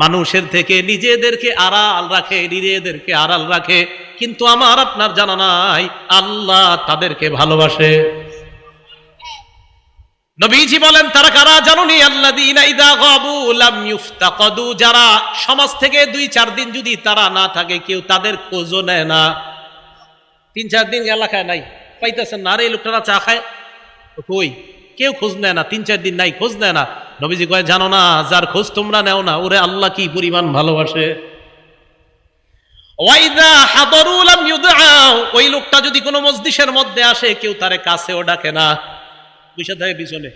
মানুষের থেকে নিজেদেরকে আড়াল রাখে, নিজেদেরকে আড়াল রাখে, কিন্তু আমার আপনার জানা নাই আল্লাহ তাদেরকে ভালোবাসে। নবীজি বলেন তারা কারা জানুনি? আল্লাযীনা ইযা গাবু লাম ইফতাকাদু, যারা সমাজ থেকে 2-4 দিন যদি তারা না থাকে, কেউ তাদের খোঁজও নেয় না। 3-4 দিন এলাকায় নাই, পাইতেছেন না, আরে এই লোকটা চা খায় কই, কেউ খোঁজ নেয় না। 3-4 দিন নাই, খোঁজ নেয় না। নবীজি কয় জানো না, যার খোঁজ তোমরা নেও না, ওরে আল্লাহ কি পরিমাণ ভালোবাসে। ওয়াইদা হাদারু লাম ইউদআউ, ওই লোকটা যদি কোনো মজলিসের মধ্যে আসে, কেউ তারে কাছেও ডাকে না, বসে থাকে পিছনে।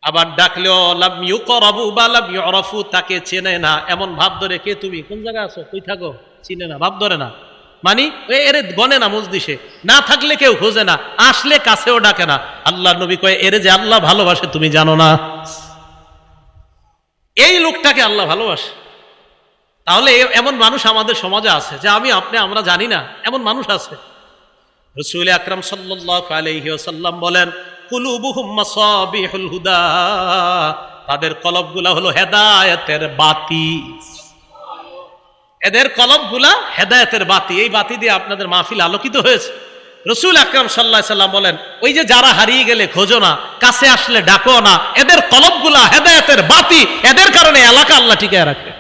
আবার ডাকলেও লাম ইউকরাবু বা লাম ইউরাফু, তাকে চেনে না, এমন ভাব ধরে, কে তুমি, কোন জায়গায় আছো, কই থাকো, চিনে না, ভাব ধরে না। মানে এরে গনে না, মজলিসে না থাকলে কেউ খোঁজে না, আসলে কাছেও ডাকে না। আল্লাহ নবী কয় এরে যে আল্লাহ ভালোবাসে তুমি জানো না? এই লোকটাকে আল্লাহ ভালোবাসে। তাহলে এমন মানুষ আমাদের সমাজে আছে, যে আমরা জানি না, এমন মানুষ আছে। রাসূল আকরাম সাল্লাল্লাহু আলাইহি ওয়াসাল্লাম বলেন, কুলুবুহুম মাসাবিহুল হুদা, তাদের কলবগুলা হলো হেদায়েতের বাতি। এদের কলবগুলা হেদায়েতের বাতি, এই বাতি দিয়ে আপনাদের মাহফিল আলোকিত হয়েছে। রাসূল আকরাম সাল্লাল্লাহু আলাইহি সাল্লাম বলেন, ওই যে যারা হারিয়ে গেলে খোঁজো না, কাছে আসলে ডাকো না, এদের কলবগুলা হেদায়েতের বাতি, এদের কারণে এলাকা আল্লাহ টিকায় রাখে।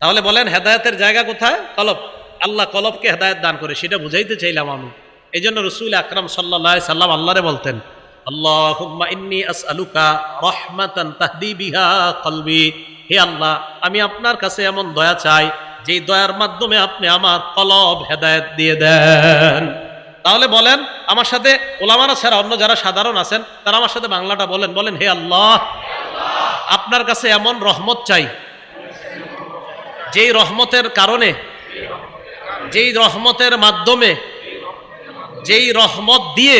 তাহলে বলেন হেদায়েতের জায়গা কোথায়? কলব। আল্লাহ কলবকে হেদায়েত দান করে, সেটা বুঝাইতে চাইলাম আমি। এই জন্য রাসূল আকরাম সাল্লাল্লাহু আলাইহি সাল্লাম আল্লাহরে বলতেন, আল্লাহুম্মা ইন্নী আসআলুকা রাহমাতান তাহদি বিহা কলবি, হে আল্লাহ আমি আপনার কাছে এমন দয়া চাই, যেই দয়ার মাধ্যমে আপনি আমার কলব হেদায়েত দিয়ে দেন। তাহলে বলেন আমার সাথে, ওলামারা ছাড়া অন্য যারা সাধারণ আছেন তারা আমার সাথে বাংলাটা বলেন, বলেন হে আল্লাহ আপনার কাছে এমন রহমত চাই, যেই রহমতের কারণে, যেই রহমতের মাধ্যমে, যেই রহমত দিয়ে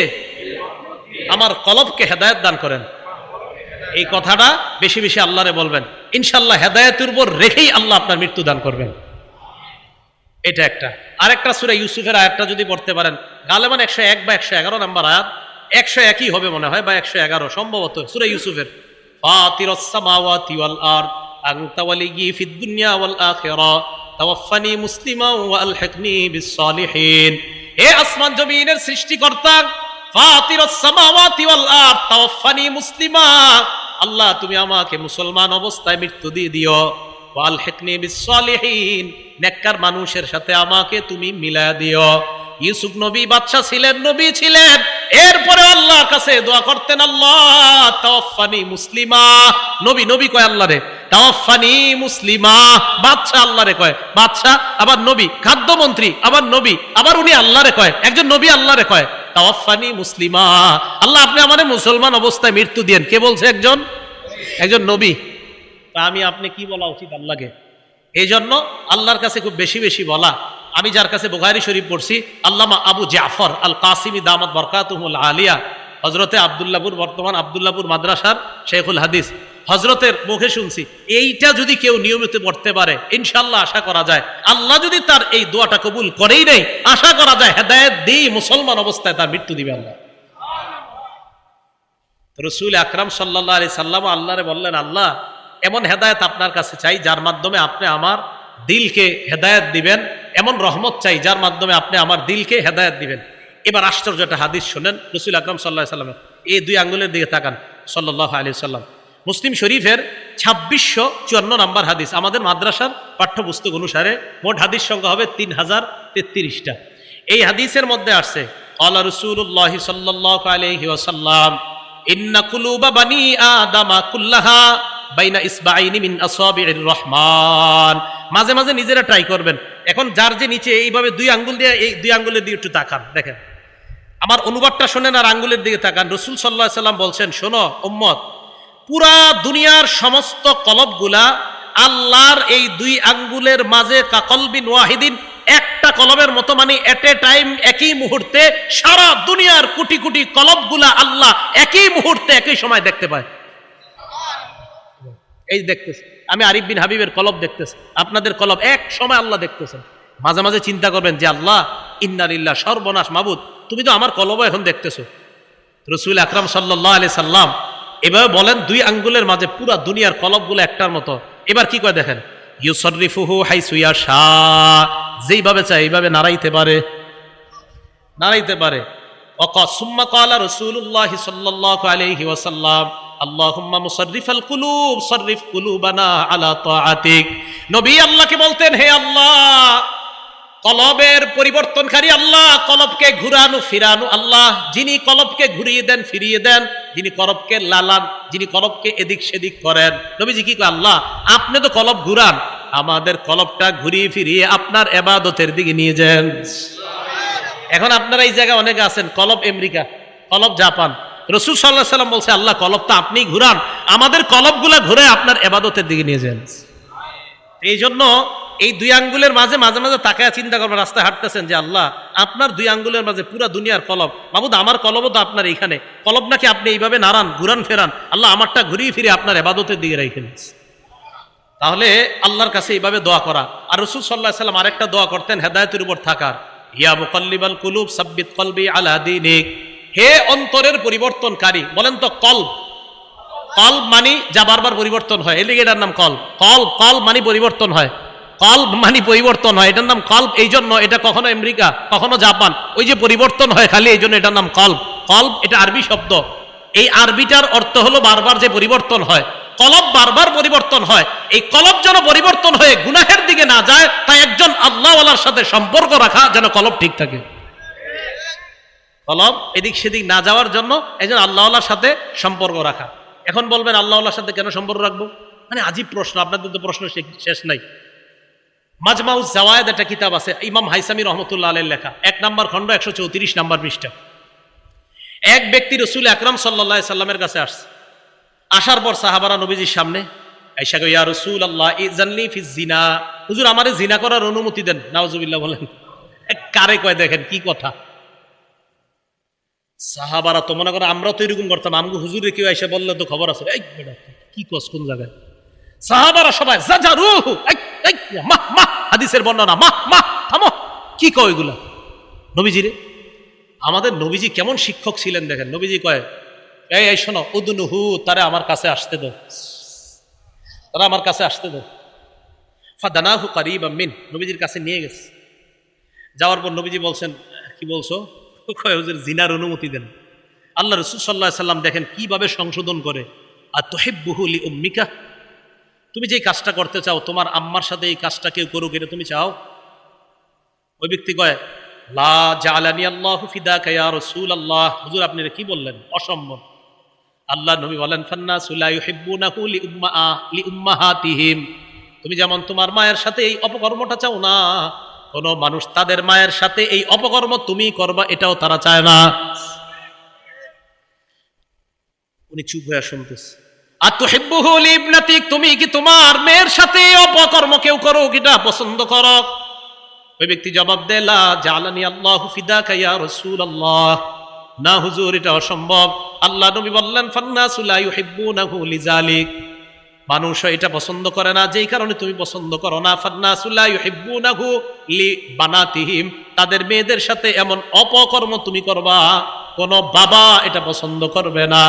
আমার কলবকে হেদায়েত দান করেন। এই কথাটা বেশি বেশি আল্লাহরে বলবেন, ইনশাআল্লাহ হেদায়েতের উপর রেখেই আল্লাহ আপনার মৃত্যু দান করবেন। এটা একটা। আরেকটা সূরা ইউসুফের আয়াতটা যদি পড়তে পারেন, গালেবান 101 বা 111 নাম্বার আয়াত, 101ই হবে মনে হয়, বা 111 সম্ভবত, সূরা ইউসুফের। ফাতিরাস সামাওয়াতি ওয়াল আরদ আনতা ওয়ালিয়্যি ফিদ দুনিয়া ওয়াল আখিরা তাওয়াফফানি মুসলিমান ওয়া আলহিকনি বিস সালিহিন। হে আসমান জমিনের সৃষ্টিকর্তা, ফাতিরাস সামাওয়াতি ওয়াল আরদ তাওয়াফফানি মুসলিমা, আল্লাহ তুমি আমাকে মুসলমান অবস্থায় মৃত্যু দিয়ে দিও, ওয়া আলহিকনি বিস সালিহিন, নেককার মানুষের সাথে আমাকে তুমি মিলায়া দিও। ইউসুফ নবী বাদশা ছিলেন, নবী ছিলেন, এরপরে আল্লাহর কাছে দোয়া করতেন, আল্লাহ তাওয়াফফানি মুসলিমা। নবী কয় আল্লাহরে তাওয়াফফানি মুসলিমা, বাদশা আল্লাহরে কয়, বাদশা আবার নবী, খাদ্যমন্ত্রী আবার নবী, আবার উনি আল্লাহরে কয়, একজন নবী আল্লাহরে কয়। তাওয়াফানি মুসলিমা, আল্লাহ আপনি আমারে মুসলমান অবস্থায় মৃত্যু দিয়েন। কে বলছে? একজন নবী। তা আমি আপনি কি বলা উচিত আল্লাহকে? এই জন্য আল্লাহর কাছে খুব বেশি বেশি বলা। আমি যার কাছে বুখারী শরীফ পড়ছি, আল্লামা আবু জাফর আল কাসিমি দামাত বরকাতুহুল আলিয়া, হযরতে আব্দুল্লাহপুর, বর্তমান আব্দুল্লাহপুর মাদ্রাসার শেখুল হাদিস, হযরতের মুখে শুনছি, এইটা যদি কেউ নিয়মিত পড়তে পারে ইনশাআল্লাহ আশা করা যায় আল্লাহ যদি তার এই দোয়াটা কবুল করেই নেই, আশা করা যায় হেদায়েত দিয়ে মুসলমান অবস্থায় তার মৃত্যু দিবে আল্লাহ। রাসূল আকরাম সাল্লাল্লাহু আলাইহি সাল্লাম আল্লাহরে বললেন, আল্লাহ এমন হেদায়েত আপনার কাছে চাই যার মাধ্যমে আপনি আমার দিলকে হেদায়েত দিবেন, এমন রহমত চাই যার মাধ্যমে আপনি আমার দিলকে হেদায়েত দিবেন। এবার আশ্চর্য একটা হাদিস শোনেন, রাসূল আকরাম সাল্লাল্লাহু আলাইহি সাল্লামের এই দুই আঙ্গুলের দিকে তাকান সাল্লাল্লাহু আলাইহি সাল্লাম। মুসলিম শরীফের 2654 নম্বর হাদিস, আমাদের মাদ্রাসার পাঠ্যপুস্তক অনুসারে মোট হাদিস সংখ্যা হবে 3033টা। এই হাদিসের মধ্যে আসছে, ক্বালা রাসূলুল্লাহ সাল্লাল্লাহু আলাইহি ওয়াসাল্লাম, ইন্না কুলুবা বানি আদামা কুল্লাহা বাইনা ইসবাইনি মিন আসাবির রহমান। মাঝে মাঝে নিজেরা ট্রাই করবেন। এখন যার যে নিচে এইভাবে দুই আঙ্গুল দিয়ে, এই দুই আঙ্গুলের দিকে একটু তাকান, দেখেন আমার অনুবাদটা শোনেন আর আঙ্গুলের দিকে তাকান। রাসূল সাল্লাল্লাহু আলাইহি সাল্লাম বলছেন, শোনো উম্মত, পুরা দুনিয়ার সমস্ত কলবগুলা আল্লাহর এই দুই আঙ্গুলের মাঝে কাকলবিন ওয়াহিদিন, একটা কলবের মতো, মানে এট এ টাইম একই মুহূর্তে সারা দুনিয়ার কোটি কোটি কলবগুলা আল্লাহ একই মুহূর্তে একই সময় দেখতে পায়। এই দেখতেছে, আমি আরিফ বিন হাবিবের কলব দেখতেছি, আপনাদের কলব এক সময় আল্লাহ দেখতেছেন। মাঝে মাঝে চিন্তা করবেন যে আল্লাহ ইন্না লিল্লাহ, সর্বনাশ মাবুদ, তুমি তো আমার কলব এখন দেখতেছো। রাসূল আকরাম সাল্লাল্লাহু আলাইহি সাল্লাম এভাবে বলেন, দুই আঙ্গুলের মাঝে পুরা দুনিয়ার কলবগুলো একটার মতো। এবার কি করে দেখেন, ইউসাররিফুহু হাইসু ইয়াশা, যেইভাবে চায় এইভাবে নাড়াইতে পারে। সুম্মা ক্বালা রাসূলুল্লাহ সাল্লাল্লাহু আলাইহি ওয়াসাল্লাম, আল্লাহুম্মা মুসাররিফাল কুলুব সাররিফ কুলুবানা আলা তাআতিক। নবী আল্লাহকে বলতেন, হে আল্লাহ, কলবের পরিবর্তনকারী আল্লাহ, কলবকে ঘুরানো ফিরানো আল্লাহ, যিনি কলবকে ঘুরিয়ে দেন ফিরিয়ে দেন, যিনি কলবকে লালান, যিনি কলবকে এদিক সেদিক করেন। নবীজি কি কয়, আল্লাহ আপনি তো কলব ঘুরান, আমাদের কলবটা ঘুরিয়ে ফিরিয়ে আপনার ইবাদতের দিকে নিয়ে যান। এখন আপনারা এই জায়গায় অনেকে আছেন, কলব আমেরিকা, কলব জাপান। রাসূল সাল্লাল্লাহু আলাইহি সাল্লাম বলছে, আল্লাহ কলবটা আপনি ঘুরান, আমাদের কলবগুলা ঘুরে আপনার ইবাদতের দিকে নিয়ে যান। এই জন্য এই দুই আঙ্গুলের মাঝে মাঝে মাঝে তাকায় চিন্তা করবেন, রাস্তায় হাঁটতেছেন, যে আল্লাহ আপনার দুই আঙ্গুলের মাঝে পুরা দুনিয়ার কলব, মাবুদ আমার কলবও তো আপনার এইখানে, কলব নাকি আপনি এইভাবে নাড়ান, ঘুরান ফেরান, আল্লাহ আমারটা ঘুরিয়ে ফিরে আপনার ইবাদতের দিকে রেখে নিন। তাহলে আল্লাহর কাছে এইভাবে দোয়া করা। আর রাসূল সাল্লাল্লাহু আলাইহি সাল্লাম আরেকটা দোয়া করতেন হেদায়েতের উপর থাকার, ইয়া মুকাল্লিবাল কুলুব সাব্বিত কলবি আলা দীনিক, হে অন্তরের পরিবর্তনকারী। বলেন তো কলব মানে যা বারবার পরিবর্তন হয়, এলিগে এটার নাম কলব। কলব মানে পরিবর্তন হয়, কলব মানে পরিবর্তন হয়, এটার নাম কলব। এই জন্য এটা কখনো আমেরিকা কখনো জাপান, ওই যে পরিবর্তন হয় খালি, এই জন্য এটার নাম কলব। এটা আরবি শব্দ, এই আরবিটার অর্থ হলো বারবার যে পরিবর্তন হয়। কলব বারবার পরিবর্তন হয়, এই কলব যেন পরিবর্তন হয়ে গুনাহের দিকে না যায়, তাই একজন আল্লাহওয়ালার সাথে সম্পর্ক রাখা যেন কলব ঠিক থাকে। কলব এদিক সেদিক না যাওয়ার জন্য একজন আল্লাহওয়ালার সাথে সম্পর্ক রাখা। এখন বলবেন আল্লাহওয়ালার সাথে কেন সম্পর্ক রাখবো? মানে আজীব প্রশ্ন, আপনাদের তো প্রশ্ন শেষ নাই। মাজমাউজ জাওয়ায়েদ একটা কিতাব আছে, ইমাম হাইসামি রহমতুল্লাহ আলাইহির লেখা, 1 নম্বর খণ্ড 134 নম্বর পৃষ্ঠা। এক ব্যক্তি রাসূল আকরাম সাল্লাল্লাহু আলাইহি সাল্লামের কাছে আসছে। আসার পর সাহাবারা নবীজির সামনে আয়েশা কয়, ইয়া রাসূলুল্লাহ ইযানলি ফিজ জিনা, হুজুর আমারে জিনা করার অনুমতি দেন। নাউজুবিল্লাহ বলেন, কারে কয় দেখেন কি কথা। সাহাবারা তো মনে করে আমরা তো এরকম করতাম, আমগো হুজুরে কেউ এসে বললে তো খবর আছে, এই বেটা কি কস কোন জায়গায়। সাহাবারা সবাই জাজারুহু, মা হাদিসের বর্ণনা, মা থামো, কি কয় এগুলা নবীজি রে। আমাদের নবীজি কেমন শিক্ষক ছিলেন দেখেন। নবীজি কয়, এই শোনো, উদনুহু, তারা আমার কাছে আসতে দাও, ফাদানাহু কারীবাম মিন, নবীজির কাছে নিয়ে গেছে। যাওয়ার পর নবীজি বলছেন, কি বলছো? কয় হুজুর জিনার অনুমতি দেন। আল্লাহ রাসূল সাল্লাল্লাহু আলাইহি সাল্লাম দেখেন কিভাবে সংশোধন করে। আর তুহিব্বুহু লিউম্মিকা, তুমি যে কাজটা করতে চাও তোমার আম্মার সাথে এই কাজটা কেউ করুক, এটা তুমি চাও? ওই ব্যক্তি কয়, লা জাআলানি আল্লাহু ফিদাকা ইয়া রাসূলুল্লাহ, হুজুর আপনি কি বললেন, অসম্ভব। আল্লাহ নবী বলেন, ফান্নাসু লা ইউহিব্বুনাহু লিউম্মাহাতিহিম, তুমি যেমন তোমার মায়ের সাথে এই অপকর্মটা চাও না, কোন মানুষ তাদের মায়ের সাথে এই অপকর্ম তুমি করবা এটাও তারা চায় না। উনি চুপ হয়ে শুনতেছে। আর তুহিব্বুহু লিইবনাতিক, তুমি কি তোমার মেয়ের সাথে অপকর্ম কেউ করো এটা পছন্দ করো? ওই ব্যক্তি জবাব দেয়, লা জালানি আল্লাহু ফিদাকা ইয়া রাসূলুল্লাহ, না হুজুর এটা অসম্ভব। আল্লাহ নবী বললেন, ফান্নাসু লা ইউহিব্বুনাহু লিযালিক, মানুষ এটা পছন্দ করে না যেই কারণে তুমি পছন্দ করো না। ফান্নাসু লা ইউহিব্বুনাহু লিবানাতিহিম, তাদের মেয়েদের সাথে এমন অপকর্ম তুমি করবা কোন বাবা এটা পছন্দ করবে না।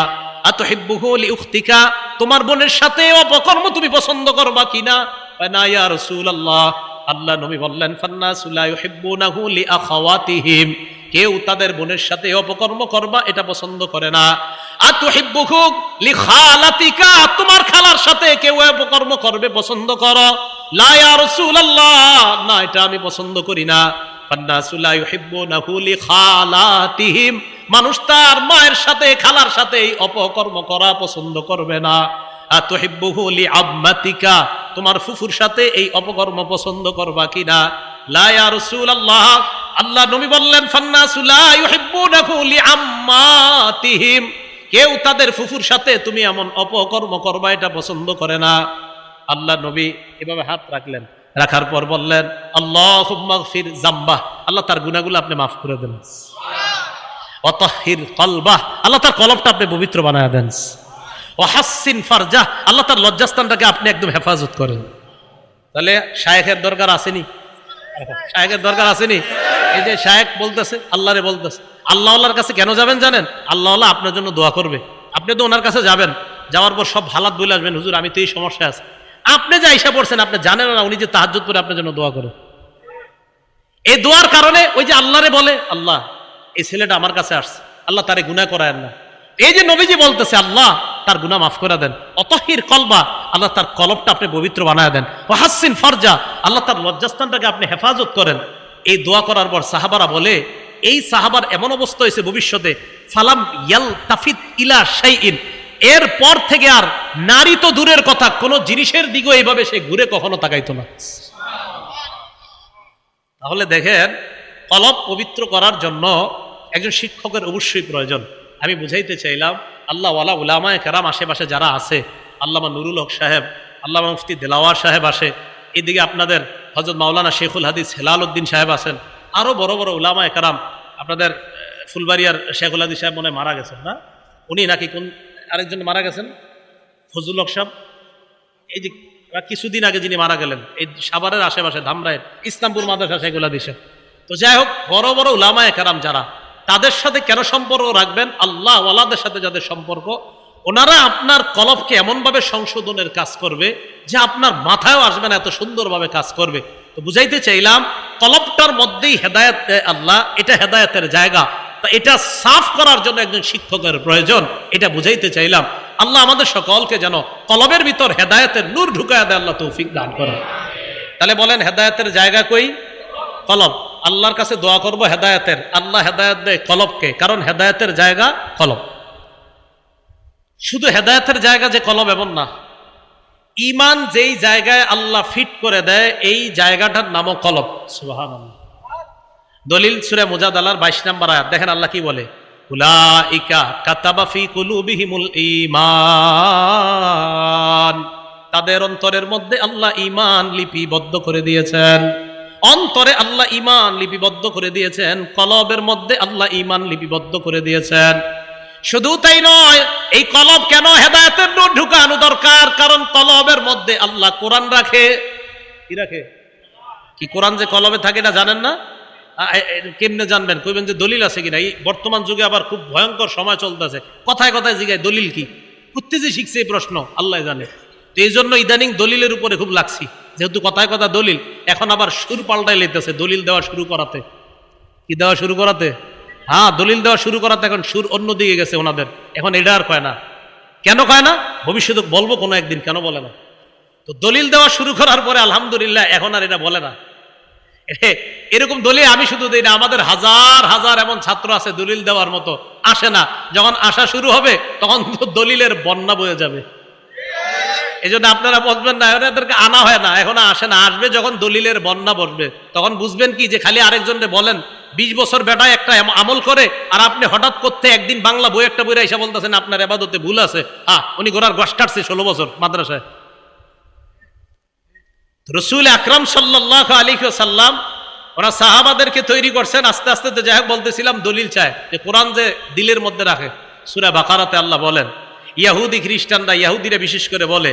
আতুহিব্বুহু লিউখতিকা, তোমার বোনের সাথে অপকর্ম তুমি পছন্দ করবা কিনা? না ইয়া রাসূলুল্লাহ, আল্লাহ নবী বললেন, ফান্নাসু লা ইউহিব্বুনাহু লিআখাওয়াতিহিম, কেউ তাদের বোনের সাথে অপকর্ম করবা এটা পছন্দ করে না। আতুহিব্বুহু লিখালাতিকা, তোমার খালার সাথে কেউ অপকর্ম করবে পছন্দ করো? লা ইয়া রাসূলুল্লাহ, না এটা আমি পছন্দ করি না। ফান্নাসু লা ইউহিব্বুনাহু লিখালাতিহিম, মানুষ তার মায়ের সাথে খালার সাথে এই অপকর্ম করা পছন্দ করবে না। আতুহিব্বুহু লিআম্মাতিকা, তোমার ফুফুর সাথে এই অপকর্ম পছন্দ করবা কিনা? লা ইয়া রাসূলুল্লাহ, আল্লাহ নবী বললেন, ফান্নাসু লা ইউহিব্বুনাহু লিআম্মাতিহিম, কেউ তাদের ফুফুর সাথে তুমি এমন অপকর্ম করবা এটা পছন্দ করে না। আল্লাহ নবী এভাবে হাত রাখলেন, রাখার পর বললেন, আল্লাহুম্মা গফির যামবাহ, আল্লাহ তার গুনাহগুলো আপনি মাফ করে দেন। ওয়াতাহহির কলবাহ, আল্লাহ তার কলবটা আপনি পবিত্র বানায় দেন। ওয়াহাসসিন ফারজাহ, আল্লাহ তার লজ্জাস্থানটাকে আপনি একদম হেফাজত করেন। তাহলে শায়েখের দরকার আসেনি? শায়েখের দরকার আসেনি? এই যে শায়েখ বলতেছে, আল্লাহরে বলতেছে, আল্লাহর কাছে কেন যাবেন জানেন? আল্লাহ আপনার জন্য দোয়া করবে। আপনি তো ওনার কাছে যাবেন, যাওয়ার পর সব হালাত বলে আসবেন, হুজুর আমি তো এই সমস্যা আছে। আপনি যা ইসা পড়ছেন আপনি জানেন না উনি যে তাহাজ্জুদ করে আপনার জন্য দোয়া করে। এই দোয়ার কারণে ওই যে আল্লাহরে বলে, আল্লাহ এই ছেলেটা আমার কাছে আসছে, আল্লাহ তারে গুনাহ করায়েন না। এই যে নবীজি বলতেছে, আল্লাহ তার গুনাহ মাফ করে দেন। অতহির কলবা, আল্লাহ তার কলবটা আপনি পবিত্র বানায় দেন। ওয়াহাসসিন ফারজা, আল্লাহ তার লজ্জাস্থানটাকে আপনি হেফাজত করেন। এই দোয়া করার পর সাহাবারা বলে, এই সাহাবার এমন অবস্থা হয়েছে ভবিষ্যতে, ফালাম ইয়ালতাফিত ইলা শাইইন, এর পর থেকে আর নারী তো দূরের কথা, কোন জিনিসের দিকেও এইভাবে সে ঘুরে কখনো তাকাইতো না। তাহলে দেখেন, কলব পবিত্র করার জন্য একজন শিক্ষকের অবশ্যই প্রয়োজন। আমি বুঝাইতে চাইলাম, আল্লাহ ওয়ালা উলামায়ে কেরাম আশেপাশে যারা আছে, আল্লামা নুরুল হক সাহেব, আল্লামা মুফতি দেলাওয়ার সাহেব আসে, এদিকে আপনাদের হযরত মাওলানা শেখুল হাদিস হেলাল উদ্দিন সাহেব আছেন, আরো বড় বড় উলামায়ে কেরাম, আপনাদের ফুলবাড়িয়ার শেখুল হাদিস সাহেব মনে মারা গেছেন না, উনি নাকি কোন আরেকজন মারা গেছেন, ফজলুল হক সাহেব, এই যে কিছুদিন আগে যিনি মারা গেলেন, এই সাভারের আশেপাশে ধামরায়ের ইসলামপুর মাদ্রাসা শেখুল হাদিসের। তো যাই হোক, বড় বড় উলামায়ে কেরাম যারা, তাদের সাথে কেন সম্পর্ক রাখবেন? আল্লাহ ওয়ালাদের সাথে যাদের সম্পর্ক, ওনারা আপনার কলবকে এমনভাবে সংশোধনের কাজ করবে যে আপনার মাথায়ও আসবে না, এত সুন্দরভাবে কাজ করবে। তো বুঝাইতে চাইলাম, কলবটার মধ্যেই হেদায়েত দেয় আল্লাহ, এটা হেদায়েতের জায়গা। তা এটা সাফ করার জন্য একজন শিক্ষকের প্রয়োজন, এটা বুঝাইতে চাইলাম। আল্লাহ আমাদের সকলকে যেন কলবের ভিতর হেদায়েতের নূর ঢুকায় দেয়, আল্লাহ তৌফিক দান করেন। তাহলে বলেন, হেদায়েতের জায়গা কই? কলব। আল্লাহর কাছে দোয়া করব হেদায়েতের, আল্লাহ হেদায়েত দেয় কলবকে, কারণ হেদায়েতের জায়গা কলব। শুধু হেদায়েতের জায়গা যে কলব এমন না, ঈমান যেই জায়গায় আল্লাহ ফিট করে দেয় এই জায়গাটার নামও কলব। সুবহানাল্লাহ। দলিল সূরা মুজাদালার 22 নম্বর আয়াত, দেখেন আল্লাহ কি বলে, উলাইকা কাতাবা ফি কুলুবিহিমুল ঈমান, তাদের অন্তরের মধ্যে আল্লাহ ঈমান লিপিবদ্ধ করে দিয়েছেন। অন্তরে আল্লাহ ঈমান লিপিবদ্ধ করে দিয়েছেন, কলবের মধ্যে আল্লাহ ঈমান লিপিবদ্ধ করে দিয়েছেন। শুধু তাই নয়, এই কলব কেন হেদায়েতের নূর ঢুকানো দরকার? কারণ কলবের মধ্যে আল্লাহ কোরআন রাখে। কি রাখে? কি কোরআন যে কলবে থাকে না জানেন না? কেমনে জানবেন? কইবেন যে দলিল আছে কিনা। এই বর্তমান যুগে আবার খুব ভয়ঙ্কর সময় চলতেছে, কথায় কথায় জিগায় দলিল কি, কোত্থেকে যে শিখছে এই প্রশ্ন আল্লাহ জানে। তো এই জন্য ইদানিং দলিলের উপরে খুব লাগছি, যেহেতু কথায় কথা দলিল, এখন আবার সুর পাল্টাই লেতেছে দলিল দেওয়া শুরু করাতে। কি দেওয়া শুরু করাতে? হ্যাঁ, দলিল দেওয়া শুরু করাতে এখন সুর অন্যদিকে গেছে ওনাদের। এখন এটা আর কয় না। কেন কয় না? ভবিষ্যতে বলবো কোনো একদিন, কেন বলে না। তো দলিল দেওয়া শুরু করার পরে আলহামদুলিল্লাহ এখন আর এটা বলে না। এরকম দলিল আমি শুধু দিই না, আমাদের হাজার হাজার এমন ছাত্র আছে দলিল দেওয়ার মতো, আসে না। যখন আসা শুরু হবে তখন তো দলিলের বন্যা বয়ে যাবে। এই জন্য আপনারা বলবেন না, এদেরকে আনা হয় না, এখন আসে না, আসবে যখন দলিলের বন্যা বসবে, তখন বুঝবেন কি যে খালি আরেকজনকে বলেন 20 বছর বেটায় একটা আমল করে, আর আপনি হঠাৎ করতে একদিন বাংলা বই একটা বইরা এসে বলতেছেন আপনার ইবাদতে ভুল আছে। উনি গোড়ার গস কাটছে 16 বছর মাদ্রাসায়। রাসূল আকরাম সাল্লাল্লাহু আলাইহি ওয়াসাল্লাম ওরা সাহাবাদেরকে তৈরি করছেন। আস্তে আস্তে তো যাই হোক বলতেছিলাম, দলিল চায় যে কোরআন যে দিলের মধ্যে রাখে। সূরা বাকারাতে আল্লাহ বলেন, ইহুদি খ্রিস্টানরা, ইহুদিরা বিশেষ করে বলে,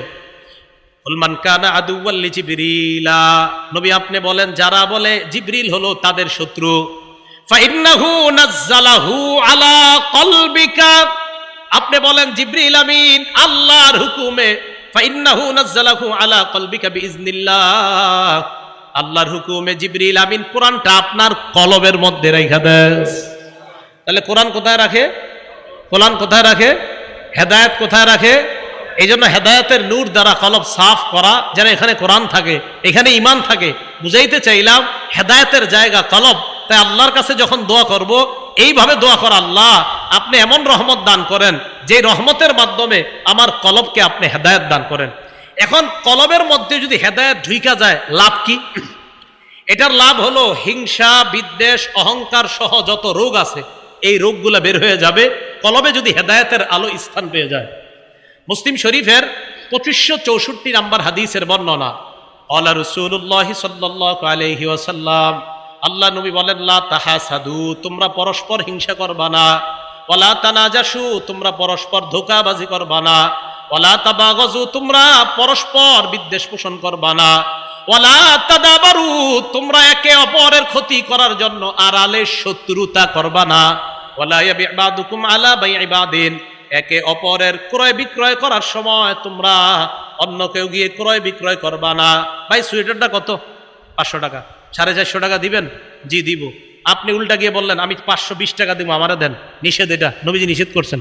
মান কানা আদুওয়াল লিজিবরিলা, নবী আপনি বলেন যারা বলে জিবরিল হলো তাদের শত্রু, ফাইন্নাহু নাযালাহু আলা কলবিকা, আপনি বলেন জিবরিল আমিন আল্লাহর হুকুমে, ফাইন্নাহু নাযালাহু আলা কলবিকা বিইজনিল্লাহ, আল্লাহর হুকুমে জিবরিল আমিন কোরআনটা আপনার কলবের মধ্যে রেখে দেন। তাহলে কোরআন কোথায় রাখে? কোরআন কোথায় রাখে? হেদায়েত কোথায় রাখে? এই জন্য হেদায়েতের নূর দ্বারা কলব সাফ করা, যেন এখানে কোরআন থাকে, এখানে ঈমান থাকে। বুঝাইতে চাইলাম হেদায়েতের জায়গা কলব। তাই আল্লাহর কাছে যখন দোয়া করব, এইভাবে দোয়া করা, আল্লাহ আপনি এমন রহমত দান করেন যে রহমতের মাধ্যমে আমার কলবকে আপনি হেদায়েত দান করেন। এখন কলবের মধ্যে যদি হেদায়েত ঢুইকা যায়, লাভ কি? এটার লাভ হলো হিংসা, বিদ্বেষ, অহংকার সহ যত রোগ আছে এই রোগগুলা বের হয়ে যাবে কলবে যদি হেদায়েতের আলো স্থান পেয়ে যায়। মুসলিম শরীফের 2564 নম্বর হাদিসের বর্ণনা, আলা রাসূলুল্লাহ সাল্লাল্লাহু আলাইহি ওয়াসাল্লাম, আল্লাহ নবী বলেন, লা তাহাসাদু, তোমরা পরস্পর হিংসা করবা না, ওয়ালা তানাজাসু, তোমরা পরস্পর ধোঁকাবাজি করবা না, ওয়ালা তাবাগাজু, তোমরা পরস্পর বিদ্বেষ পোষণ করবা না, ওয়ালা তাদাবারু, তোমরা একে অপরের ক্ষতি করার জন্য আড়ালে শত্রুতা করবা না, ওয়ালা ইয়াবি'ু বা'দুকুম আলা বাই'i বা'দিন, একে অপরের ক্রয় বিক্রয় করার সময় তোমরা অন্য কেউ গিয়ে ক্রয় বিক্রয় করবা না। ভাই সোয়েটারটা কত? 500 টাকা। 450 টাকা দিবেন? জি দিব। আপনি উল্টা গিয়ে বললেন আমি 520 টাকা দিব, আমারে দেন। নিষেধ, এটা নবীজি নিষেধ করছেন।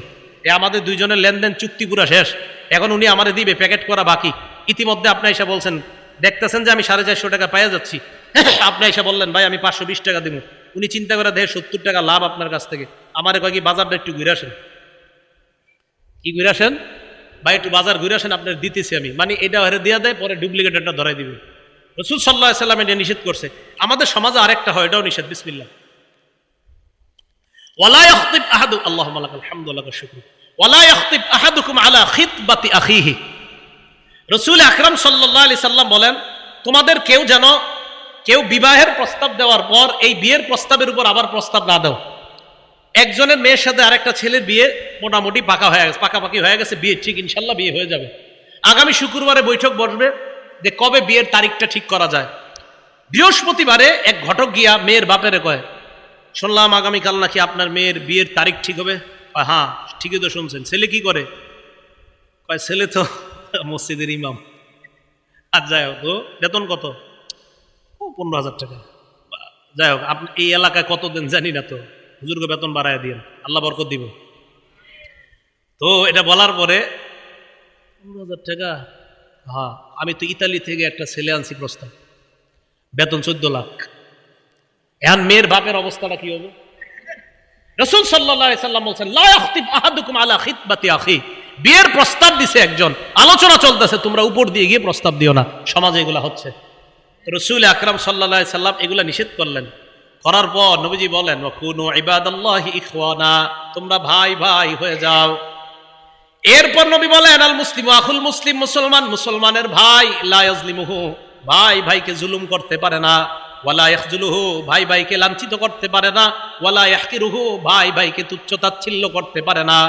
আমাদের দুইজনের লেনদেন চুক্তি পুরা শেষ, এখন উনি আমারে দিবে, প্যাকেট করা বাকি। ইতিমধ্যে আপনি এসে বলছেন, দেখতেছেন যে আমি 450 টাকা পাইয়া যাচ্ছি, আপনি এসে বললেন ভাই আমি 520 টাকা দিব। উনি চিন্তা করে দেখে 70 টাকা লাভ আপনার কাছ থেকে, আমারে কয় কি বাজারটা একটু ঘুরে আসেন। কি ঘুরে আসেন ভাই? একটু বাজার ঘুরে আসেন, আপনার দিতেছি আমি। মানে এটা হেরে দিয়া দেয়, পরে ডুপ্লিকেট একটা ধরাই দিবে। রাসূল সাল্লাল্লাহু আলাইহি ওয়াসাল্লাম এটা নিষেধ করছে। আমাদের সমাজে আরেকটা হয়, এটাও নিষেধ। বিসমিল্লাহ। ওয়ালা ইয়াখতিব আহাদু, আল্লাহুম্মা লাকাল হামদু ওয়া লাকাশ শুকরু, ওয়ালা ইয়াখতিব আহাদুকুম আলা খিতবাতি আখিহি। রাসূল আকরাম সাল্লাল্লাহু আলাইহি সাল্লাম বলেন, তোমাদের কেউ বিবাহের প্রস্তাব দেওয়ার পর এই বিয়ের প্রস্তাবের উপর আবার প্রস্তাব না দাও। একজনের মেয়ের সাথে আরেকটা ছেলের বিয়ে মোটামুটি পাকাপাকি হয়ে গেছে, বিয়ে ঠিক, ইনশাল্লাহ বিয়ে হয়ে যাবে। আগামী শুক্রবারে বৈঠক বসবে যে কবে বিয়ের তারিখটা ঠিক করা যায়। বৃহস্পতিবারে এক ঘটক গিয়া মেয়ের বাপেরে কয়, শুনলাম আগামীকাল নাকি আপনার মেয়ের বিয়ের তারিখ ঠিক হবে। হ্যাঁ ঠিকই তো শুনছেন। ছেলে কি করে? কয় ছেলে তো মসজিদের ইমাম। আর যাই হোক, তো বেতন কত? 15,000 টাকা। যাই হোক, আপনি এই এলাকায় কত দেন জানি না, তো হুজুরকে বেতন বাড়ায় দিন, আল্লাহ বরকত দিব। তো এটা বলার পরে 15,000 টাকা, হ্যাঁ আমি তো ইতালি থেকে একটা ছেলে আনছি প্রস্তাব, বেতন 14 লাখ। এখন মেয়ের বাপের অবস্থাটা কি হবে? রাসূল সাল্লাল্লাহু আলাইহি সাল্লাম বলেন, লা ইয়াখতিব আহাদুকুম আলা খিতবাতি আখি, বিয়ের প্রস্তাব দিছে একজন, আলোচনা চলতেছে, তোমরা উপর দিয়ে গিয়ে প্রস্তাব দিও না। সমাজে এগুলা হচ্ছে। রাসূল আকরাম সাল্লাল্লাহু আলাইহি সাল্লাম এগুলা নিষেধ করলেন। করার পর নবীজি বলেন, ওয়াকুনু ইবাদাল্লাহি ইখওয়ানা, তোমরা ভাই ভাই হয়ে যাও। এরপর নবী বলেন, আল মুসলিমু আখুল মুসলিম, মুসলমানের ভাই, লা ইয়াজলিমুহু, ভাই ভাইকে জুলুম করতে পারে না, ওয়ালা ইয়াখজুলুহু, ভাই ভাইকে লাঞ্ছিত করতে পারে না, ওয়ালা ইয়াহকিরুহু, ভাই ভাইকে তুচ্ছ তাচ্ছিল্য করতে পারে না।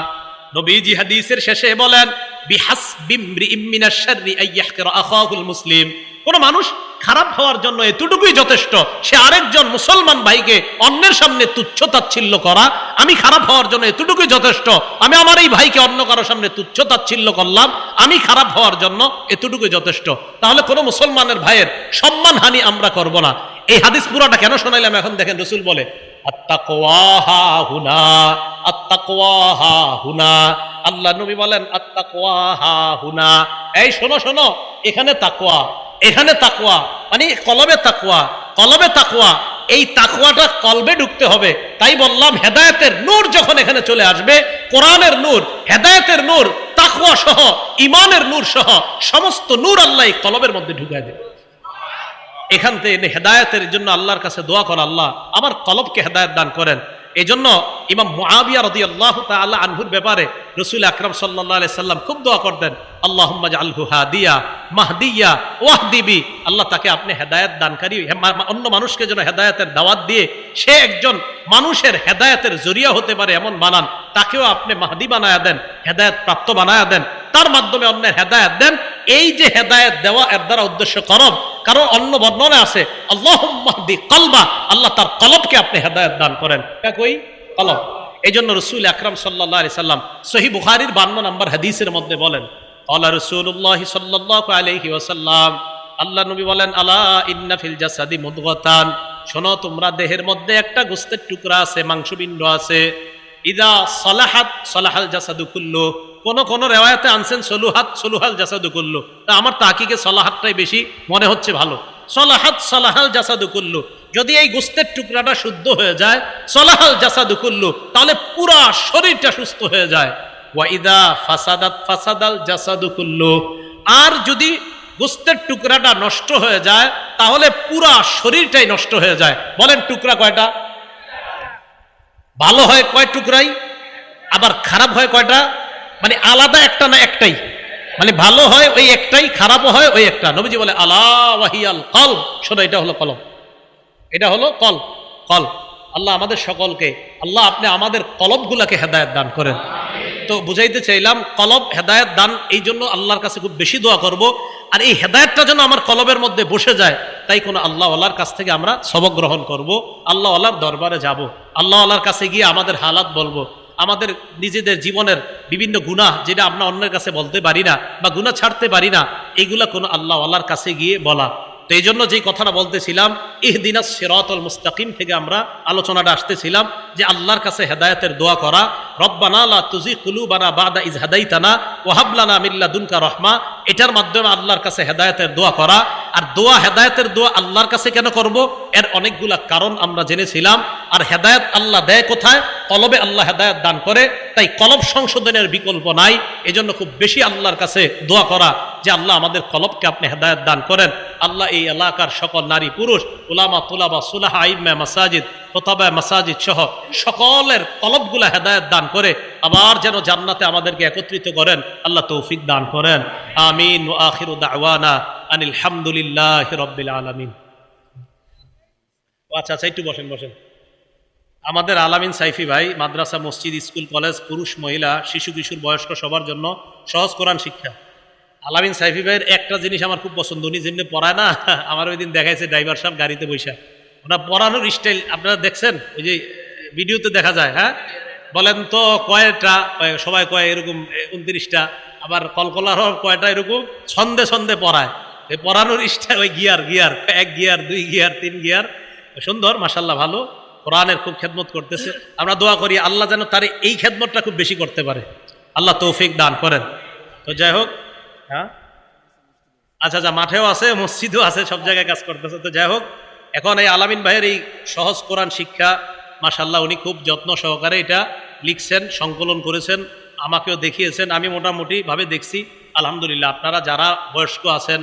নবীজি হাদিসের শেষে বলেন, বিহাসবি ইমরিইম মিনাশ শাররি আন ইয়াহকিরা আখাহুল মুসলিম, কোন মানুষ খারাপ হওয়ার জন্য এতটুকুই যথেষ্ট, সে আরেকজন মুসলমান ভাইকে অন্যের সামনে তুচ্ছ তাচ্ছিল্য করা। আমি খারাপ হওয়ার জন্য এতটুকুই যথেষ্ট, আমি আমার এই ভাইকে অন্য কারোর সামনে তুচ্ছ তাচ্ছিল্য করলাম, আমি খারাপ হওয়ার জন্য এতটুকুই যথেষ্ট। তাহলে কোনো মুসলমানের ভাইয়ের সম্মানহানি আমরা করব না। এই হাদিস পুরাটা কেন শোনাইলাম এখন দেখেন। রাসূল বলে, আত্তাকওয়া হা হুনা, আত্তাকওয়া হা হুনা, আল্লাহ নবী বলেন আত্তাকওয়া হা হুনা, এই শোনো শোনো, এখানে তাকওয়া, এখানে তাকওয়া, মানে কলবে তাকওয়া, কলবে তাকওয়া। এই তাকওয়াটা কলবে ঢুকতে হবে। তাই বললাম হেদায়েতের নূর যখন এখানে চলে আসবে, কোরআনের নূর, হেদায়েতের নূর, তাকওয়া সহ, ঈমানের নূর সহ সমস্ত নূর আল্লাহ এই কলবের মধ্যে ঢুকায় দেবে। এখান থেকে হেদায়েতের জন্য আল্লাহর কাছে দোয়া করা, আল্লাহ আমার কলবকে হেদায়েত দান করেন। এই জন্য ইমাম মুআবিয়া রাদিয়াল্লাহু তাআলা আনহুর ব্যাপারে রাসূল আকরাম সাল্লাল্লাহু আলাইহি সাল্লাম খুব দোয়া করতেন, আল্লাহুম্মা জাআলহু হাদিয়া মাহদিয়া ওয়াহদিবি, আল্লাহ তাকে আপনি হেদায়েত দানকারী, অন্য মানুষকে যেন হেদায়েতের দাওয়াত দিয়ে সে একজন মানুষের হেদায়েতের জরিয়া হতে পারে এমন বানান, তাকেও আপনি মাহদি বানায়া দেন, হেদায়েত প্রাপ্ত বানায়া দেন, তার মাধ্যমে অন্যের হেদায়েত দেন। এই যে হেদায়েত দেওয়া, এর দ্বারা উদ্দেশ্য করব, কারণ অন্য বর্ণনা আছে আল্লাহুম্মা হদি কলবা, আল্লাহ তার কলবকে আপনি হেদায়েত দান করেন। কই কলব। এই জন্য রাসূল আকরাম সাল্লাল্লাহু আলাইহি সাল্লাম সহিহ বুখারীর 52 নম্বর হাদিসের মধ্যে বলেন, ক্বালা রাসূলুল্লাহ সাল্লাল্লাহু আলাইহি ওয়াসাল্লাম, আল্লাহ নবী বলেন, আলা ইন্না ফিল জাসাদি মুদগাতান, শোনো তোমরা দেহের মধ্যে একটা গোশতের টুকরা আছে, মাংসপিণ্ড আছে, ইদা সালাহাত সালাহাল জাসাদু কুল্লু, কোন রিওয়ায়াতে আনছেন সলুহাত সলুহাল জাসাদু কুল্লু, তা আমার তাহকিকে সালাহাতটাই বেশি মনে হচ্ছে ভালো। সালাহাত সালাহাল জাসাদু কুল্লু, যদি এই গোশতের টুকরাটা শুদ্ধ হয়ে যায়, সালাহাল জাসাদু কুল্লু, তাহলে পুরা শরীরটা সুস্থ হয়ে যায়। ওয়া ইদা ফাসাদাত ফাসাদাল জাসাদু কুল্লু, আর যদি গোশতের টুকরাটা নষ্ট হয়ে যায় তাহলে পুরা শরীরটাই নষ্ট হয়ে যায়। বলেন টুকরা কয়টা? ভালো হয় কয় টুকরাই, আবার খারাপ হয় কয়টা? মানে আলাদা একটা না একটাই, মানে ভালো হয় ওই একটাই, খারাপও হয় ওই একটা। নবীজি বলে আলা ওয়াহিয়াল কলব, শোনো এটা হলো কলব, এটা হলো কলব। কলব, আল্লাহ আমাদের সকলকে, আল্লাহ আপনি আমাদের কলবগুলাকে হেদায়েত দান করেন। তো বুঝাইতে চাইলাম কলব হেদায়েত দান, এই জন্য আল্লাহর কাছে খুব বেশি দোয়া করব। আর এই হেদায়েতটা যেন আমার কলবের মধ্যে বসে যায়, তাই কোনো আল্লাহ আল্লাহর কাছ থেকে আমরা সবক গ্রহণ করব, আল্লাহ আল্লাহর দরবারে যাব, আল্লাহ আল্লাহর কাছে গিয়ে আমাদের হালাত বলবো, আমাদের নিজেদের জীবনের বিভিন্ন গুনাহ যেটা আমরা অন্যের কাছে বলতে পারি না বা গুনাহ ছাড়তে পারি না, এইগুলা কোনো আল্লাহ আল্লাহর কাছে গিয়ে বলা। তো এই জন্য যেই কথাটা বলতেছিলাম, ইহদিনাস সিরাতাল মুস্তাকিম থেকে আমরা আলোচনাটা আসতেছিলাম যে আল্লাহর কাছে হেদায়েতের দোয়া করা, রব্বানা লা তুযিগ কুলুবানা বাদা ইয হাদাইতানা ওয়া হাব লানা মিন লাদুনকা রাহমা, এটার মাধ্যমে আল্লাহর কাছে হেদায়েতের দোয়া করা। আর দোয়া, হেদায়েতের দোয়া আল্লাহর কাছে কেন করব, এর অনেকগুলা কারণ আমরা জেনেছিলাম। আর হেদায়েত আল্লাহ দেয় কোথায়? কলবে আল্লাহ হেদায়েত দান করে, তাই কলব সংশোধনের বিকল্প নাই। এজন্য খুব বেশি আল্লাহর কাছে দোয়া করা যে আল্লাহ আমাদের কলবকে আপনি হেদায়েত দান করেন। আল্লাহ এই এলাকার সকল নারী পুরুষ, উলামা তুলাবা সুলাহা আইম্মা মাসাজিদ খোতাবা মাসাজিদ সহ সকলের কলবগুলা হেদায়েত দান করে আবার যেন জান্নাতে আমাদেরকে একত্রিত করেন, আল্লাহ তৌফিক দান করেন। আমিন। ওয়া আখিরু দাওয়ানা আনিল হামদুলিল্লাহি রাব্বিল আলামিন। আচ্ছা একটু বসেন। আমাদের আলামিন সাইফি ভাই মাদ্রাসা, মসজিদ, স্কুল, কলেজ, পুরুষ, মহিলা, শিশু, কিশোর, বয়স্ক সবার জন্য সহজ কোরআন শিক্ষা। আলামিন সাইফি ভাইয়ের একটা জিনিস আমার খুব পছন্দ, উনি যেমনি পড়ায় না, আমার ওই দিন দেখাইছে ড্রাইভার সাহেব গাড়িতে বৈশা, ওনার পড়ানোর স্টাইল আপনারা দেখছেন, ওই যে ভিডিওতে দেখা যায়। হ্যাঁ বলেন তো কয়টা? সবাই কয় এরকম 29টা, আবার কলকলার কয়টা এরকম ছন্দে ছন্দে পড়ায়। এই পড়ানোর স্টাইল ওই গিয়ার 1 গিয়ার 2 গিয়ার 3 গিয়ার, সুন্দর মাশাআল্লাহ, ভালো কোরআনের খুব খেদমত করতেছে। আমরা দোয়া করি আল্লাহ যেন তার এই খেদমতটা খুব বেশি করতে পারে, আল্লাহ তৌফিক দান করেন। তো যাই হোক, হ্যাঁ আচ্ছা মাঠেও আছে, মসজিদও আছে, সব জায়গায় কাজ করতেছে। তো যাই হোক, এখন এই আলামিন ভাইয়ের এই সহজ কোরআন শিক্ষা মাশাআল্লাহ উনি খুব যত্ন সহকারে এটা লিখছেন, সংকলন করেছেন, আমাকেও দেখিয়েছেন, আমি মোটামুটি ভাবে দেখছি। আলহামদুলিল্লাহ, আপনারা যারা বয়স্ক আছেন,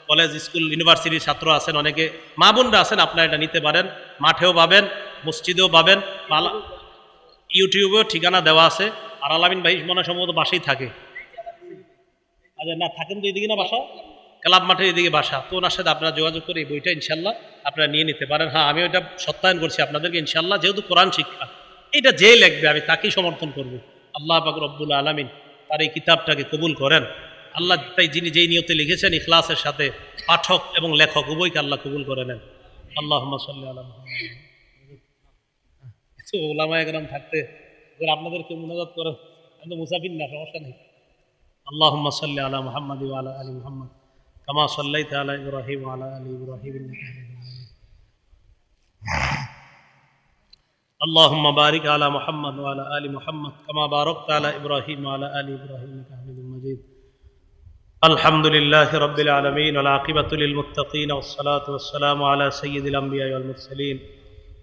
কলেজ, স্কুল, ইউনিভার্সিটির ছাত্র আছেন, অনেকে মা বোনরা আছেন, আপনারা এটা নিতে পারেন। মাঠেও পাবেন, মসজিদেও পাবেন, ইউটিউবেও ঠিকানা দেওয়া আছে। আর আলামিন ভাই মনে সম্ভবত বাসায় থাকে। আচ্ছা না থাকেন তো এদিকে না বাসা, ক্লাব মাঠের এদিকে বাসা, তো ওনার সাথে আপনারা যোগাযোগ করে এই বইটা ইনশাল্লাহ আপনারা নিয়ে নিতে পারেন। হ্যাঁ আমি ওইটা সত্যায়ন করছি আপনাদেরকে ইনশাল্লাহ, যেহেতু কোরআন শিক্ষা, এটা যে লিখবে আমি তাকেই সমর্থন করব। আল্লাহ পাক রব্বুল আলামিন তার এই কিতাবটাকে কবুল করেন। আল্লাহ তাই যিনি যেই নিয়তে লিখেছেন ইখলাসের সাথে, পাঠক এবং লেখক উভয়কে আল্লাহ কবুল করে নেন। আল্লাহুম্মা সাল্লি আলা মুহাম্মাদ। ওলামায়ে কেরাম থাকতে আপনাদেরকে মুনাজাত করেন, আমি তো মুসাফির না, সমস্যা নেই। আল্লাহুম্মা সাল্লি আলা মুহাম্মাদ ওয়া আলা আলি মুহাম্মাদ কামা সাল্লাইতা আলা ইব্রাহিম ওয়া আলা আলি ইব্রাহিম ইন্নাকা হামিদুম মাজিদ। اللهم بارك على محمد وعلى آل محمد كما باركت على إبراهيم وعلى آل إبراهيم إنك حميد مجيد. الحمد لله رب العالمين والعاقبة للمتقين والصلاة والسلام على سيد الأنبياء والمرسلين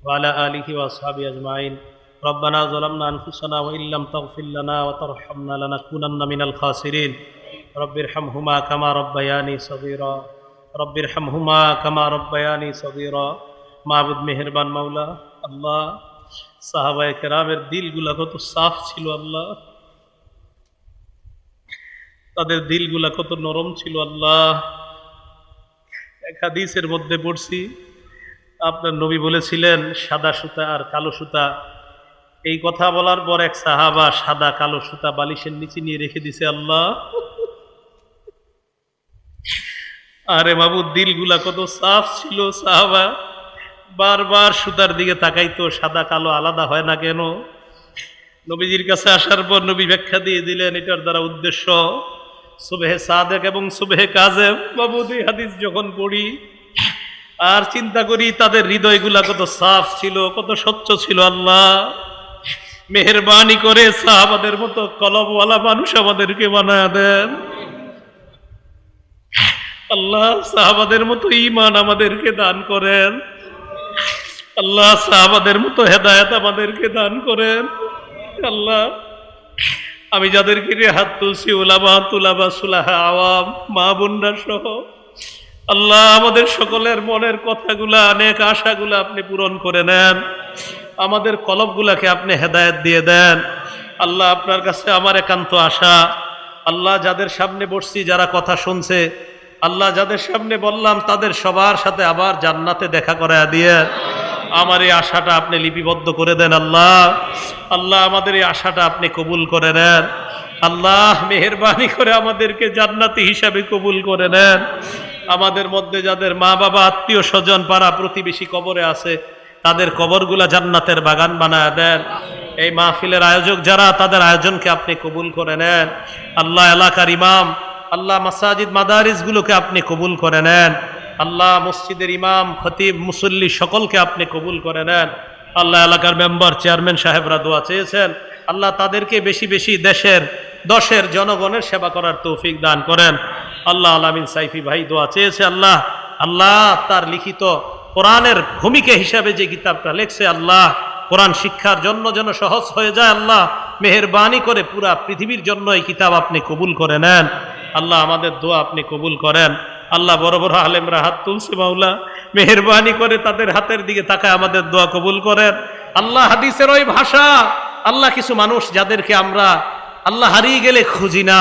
وعلى آله وأصحابه أجمعين. ربنا ظلمنا أنفسنا وإن لم تغفر لنا وترحمنا لنكونن من الخاسرين رب ارحمهما كما ربياني صغيرا رب ارحمهما كما ربياني صغيرا মাবুদ মেহেরবান মাওলা আল্লাহ সাহাবায়ে কেরামের দিলগুলা কত সাফ ছিল আল্লাহ তাদের দিলগুলা কত নরম ছিল আল্লাহ এক হাদিসের মধ্যে পড়ছি আপনার নবী বলেছিলেন সাদা সুতা আর কালো সুতা এই কথা বলার পর এক সাহাবা সাদা কালো সুতা বালিশের নিচে নিয়ে রেখে দিছে আল্লাহ আরে মাবুদ দিলগুলা কত সাফ ছিল সাহাবা বারবার সুতার দিকে তাকাইতো সাদা কালো আলাদা হয় না কেন নবীজির কাছে আসার পর নবী ব্যাখ্যা দিয়ে দিলেন এটার দ্বারা উদ্দেশ্য সুবহে সাদেক এবং সুবহে কাযেব মাবুদ এই হাদিস যখন পড়ি আর চিন্তা করি তাদের হৃদয়গুলা কত সাফ ছিল কত স্বচ্ছ ছিল আল্লাহ মেহেরবানি করে সাহাবাদের মতো কলবওয়ালা মানুষ আমাদেরকে বানায় দেন আল্লাহ সাহাবাদের মতো ঈমান আমাদেরকে দান করেন আল্লাহ সাহাবাদের মতো হেদায়েত আমাদেরকে দান করেন আল্লাহ আমি যাদেরকে নিয়ে হাত তুলছি উলামা তুলাবা সুলাহা আওয়াম মা বোনরা সহ আল্লাহ আমাদের সকলের মনের কথাগুলা অনেক আশাগুলা আপনি পূরণ করে নেন আমাদের কলবগুলাকে আপনি হেদায়েত দিয়ে দেন আল্লাহ আপনার কাছে আমার একান্ত আশা আল্লাহ যাদের সামনে বসছি যারা কথা শুনছে আল্লাহ যাদের সামনে বললাম তাদের সবার সাথে আবার জান্নাতে দেখা করায় দিয়ে আমার এই আশাটা আপনি লিপিবদ্ধ করে দেন আল্লাহ আল্লাহ আমাদের এই আশাটা আপনি কবুল করে নেন আল্লাহ মেহেরবানি করে আমাদেরকে জান্নাতি হিসাবে কবুল করে নেন আমাদের মধ্যে যাদের মা বাবা আত্মীয় স্বজন পাড়া প্রতিবেশী কবরে আছে তাদের কবরগুলা জান্নাতের বাগান বানায় দেন এই মাহফিলের আয়োজক যারা তাদের আয়োজনকে আপনি কবুল করে নেন আল্লাহ এলাকার ইমাম আল্লাহ মাসাজিদ মাদারিসগুলোকে আপনি কবুল করে নেন আল্লাহ মসজিদের ইমাম খতিব মুসল্লি সকলকে আপনি কবুল করে নেন আল্লাহ এলাকার মেম্বার চেয়ারম্যান সাহেবরা দোয়া চেয়েছেন আল্লাহ তাদেরকে বেশি বেশি দশের জনগণের সেবা করার তৌফিক দান করেন আল্লাহ আলামিন সাইফি ভাই দোয়া চেয়েছে আল্লাহ আল্লাহ তার লিখিত কোরআনের ভূমিকা হিসাবে যে কিতাবটা লেখছে আল্লাহ কোরআন শিক্ষার জন্য যেন সহজ হয়ে যায় আল্লাহ মেহেরবানি করে পুরা পৃথিবীর জন্য এই কিতাব আপনি কবুল করে নেন আল্লাহ আমাদের দোয়া আপনি কবুল করেন আল্লাহ বড় বড় আলেমরা হাত তুলছে মাওলা মেহেরবানি করে তাদের হাতের দিকে তাকায় আমাদের দোয়া কবুল করেন আল্লাহ হাদিসের ওই ভাষা আল্লাহ কিছু মানুষ যাদেরকে আমরা আল্লাহ হারিয়ে গেলে খুঁজি না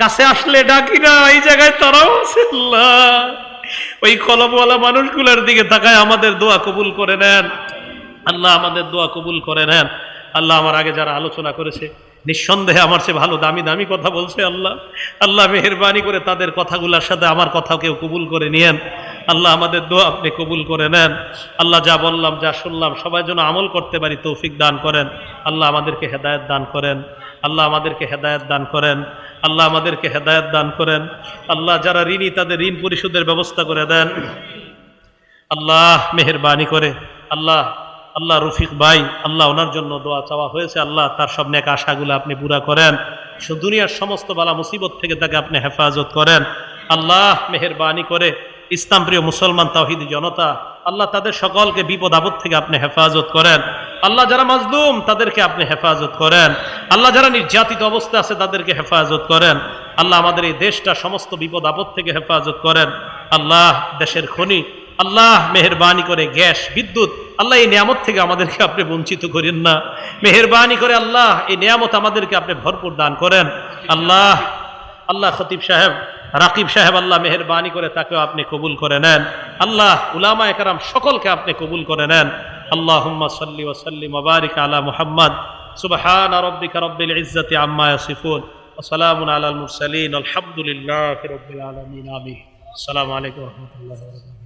কাছে আসলে ডাকি না এই জায়গায় তারাও আছে আল্লাহ ওই কলমওয়ালা মানুষগুলোর দিকে তাকায় আমাদের দোয়া কবুল করে নেন আল্লাহ আমাদের দোয়া কবুল করে নেন আল্লাহ আমার আগে যারা আলোচনা করেছে নিঃসন্দেহে আমার চেয়ে ভালো দামি দামি কথা বলছে আল্লাহ আল্লাহ মেহেরবানি করে তাদের কথাগুলোর সাথে আমার কথাও কেউ কবুল করে নিয়েন আল্লাহ আমাদের দোয়া আপনি কবুল করে নেন আল্লাহ যা বললাম যা শুনলাম সবাই যেন আমল করতে পারি তৌফিক দান করেন আল্লাহ আমাদেরকে হেদায়েত দান করেন আল্লাহ আমাদেরকে হেদায়েত দান করেন আল্লাহ আমাদেরকে হেদায়েত দান করেন আল্লাহ যারা ঋণী তাদের ঋণ পরিশোধের ব্যবস্থা করে দেন আল্লাহ মেহেরবানি করে আল্লাহ আল্লাহ রফিক ভাই আল্লাহ ওনার জন্য দোয়া চাওয়া হয়েছে আল্লাহ তার সব নেক আশাগুলো আপনি পুরা করেন দুনিয়ার সমস্ত বালা মুসিবত থেকে তাকে আপনি হেফাজত করেন আল্লাহ মেহেরবানি করে ইসলাম প্রিয় মুসলমান তাওহীদি জনতা আল্লাহ তাদের সকলকে বিপদ আপদ থেকে আপনি হেফাজত করেন আল্লাহ যারা মাজলুম তাদেরকে আপনি হেফাজত করেন আল্লাহ যারা নির্যাতিত অবস্থা আছে তাদেরকে হেফাজত করেন আল্লাহ আমাদের এই দেশটা সমস্ত বিপদ আপদ থেকে হেফাজত করেন আল্লাহ দেশের খনি আল্লাহ মেহেরবানি করে গ্যাস বিদ্যুৎ আল্লাহ এই নিয়ামত থেকে আমাদেরকে আপনি বঞ্চিত করেন না মেহেরবানি করে আল্লাহ এই নিয়ামত আমাদেরকে আপনি ভরপুর দান করেন আল্লাহ আল্লাহ খতিব সাহেব রাকিব সাহেব আল্লাহ মেহেরবানি করে তাকেও আপনি কবুল করে নেন আল্লাহ উলামা একরাম সকলকে আপনি কবুল করে নেন আল্লাহুম্মা সাল্লি ওয়া সাল্লিম ওয়া বারিক আলা মুহাম্মদ সুবহানা রাব্বিকা রাব্বিল ইজ্জাতি আম্মা ইয়াসিফুন ওয়া সালামুন আলাল মুরসালিন আলহামদুলিল্লাহি রাব্বিল আলামিন আমিন আসসালামু আলাইকুম ওয়া রাহমাতুল্লাহি ওয়া বারাকাতুহু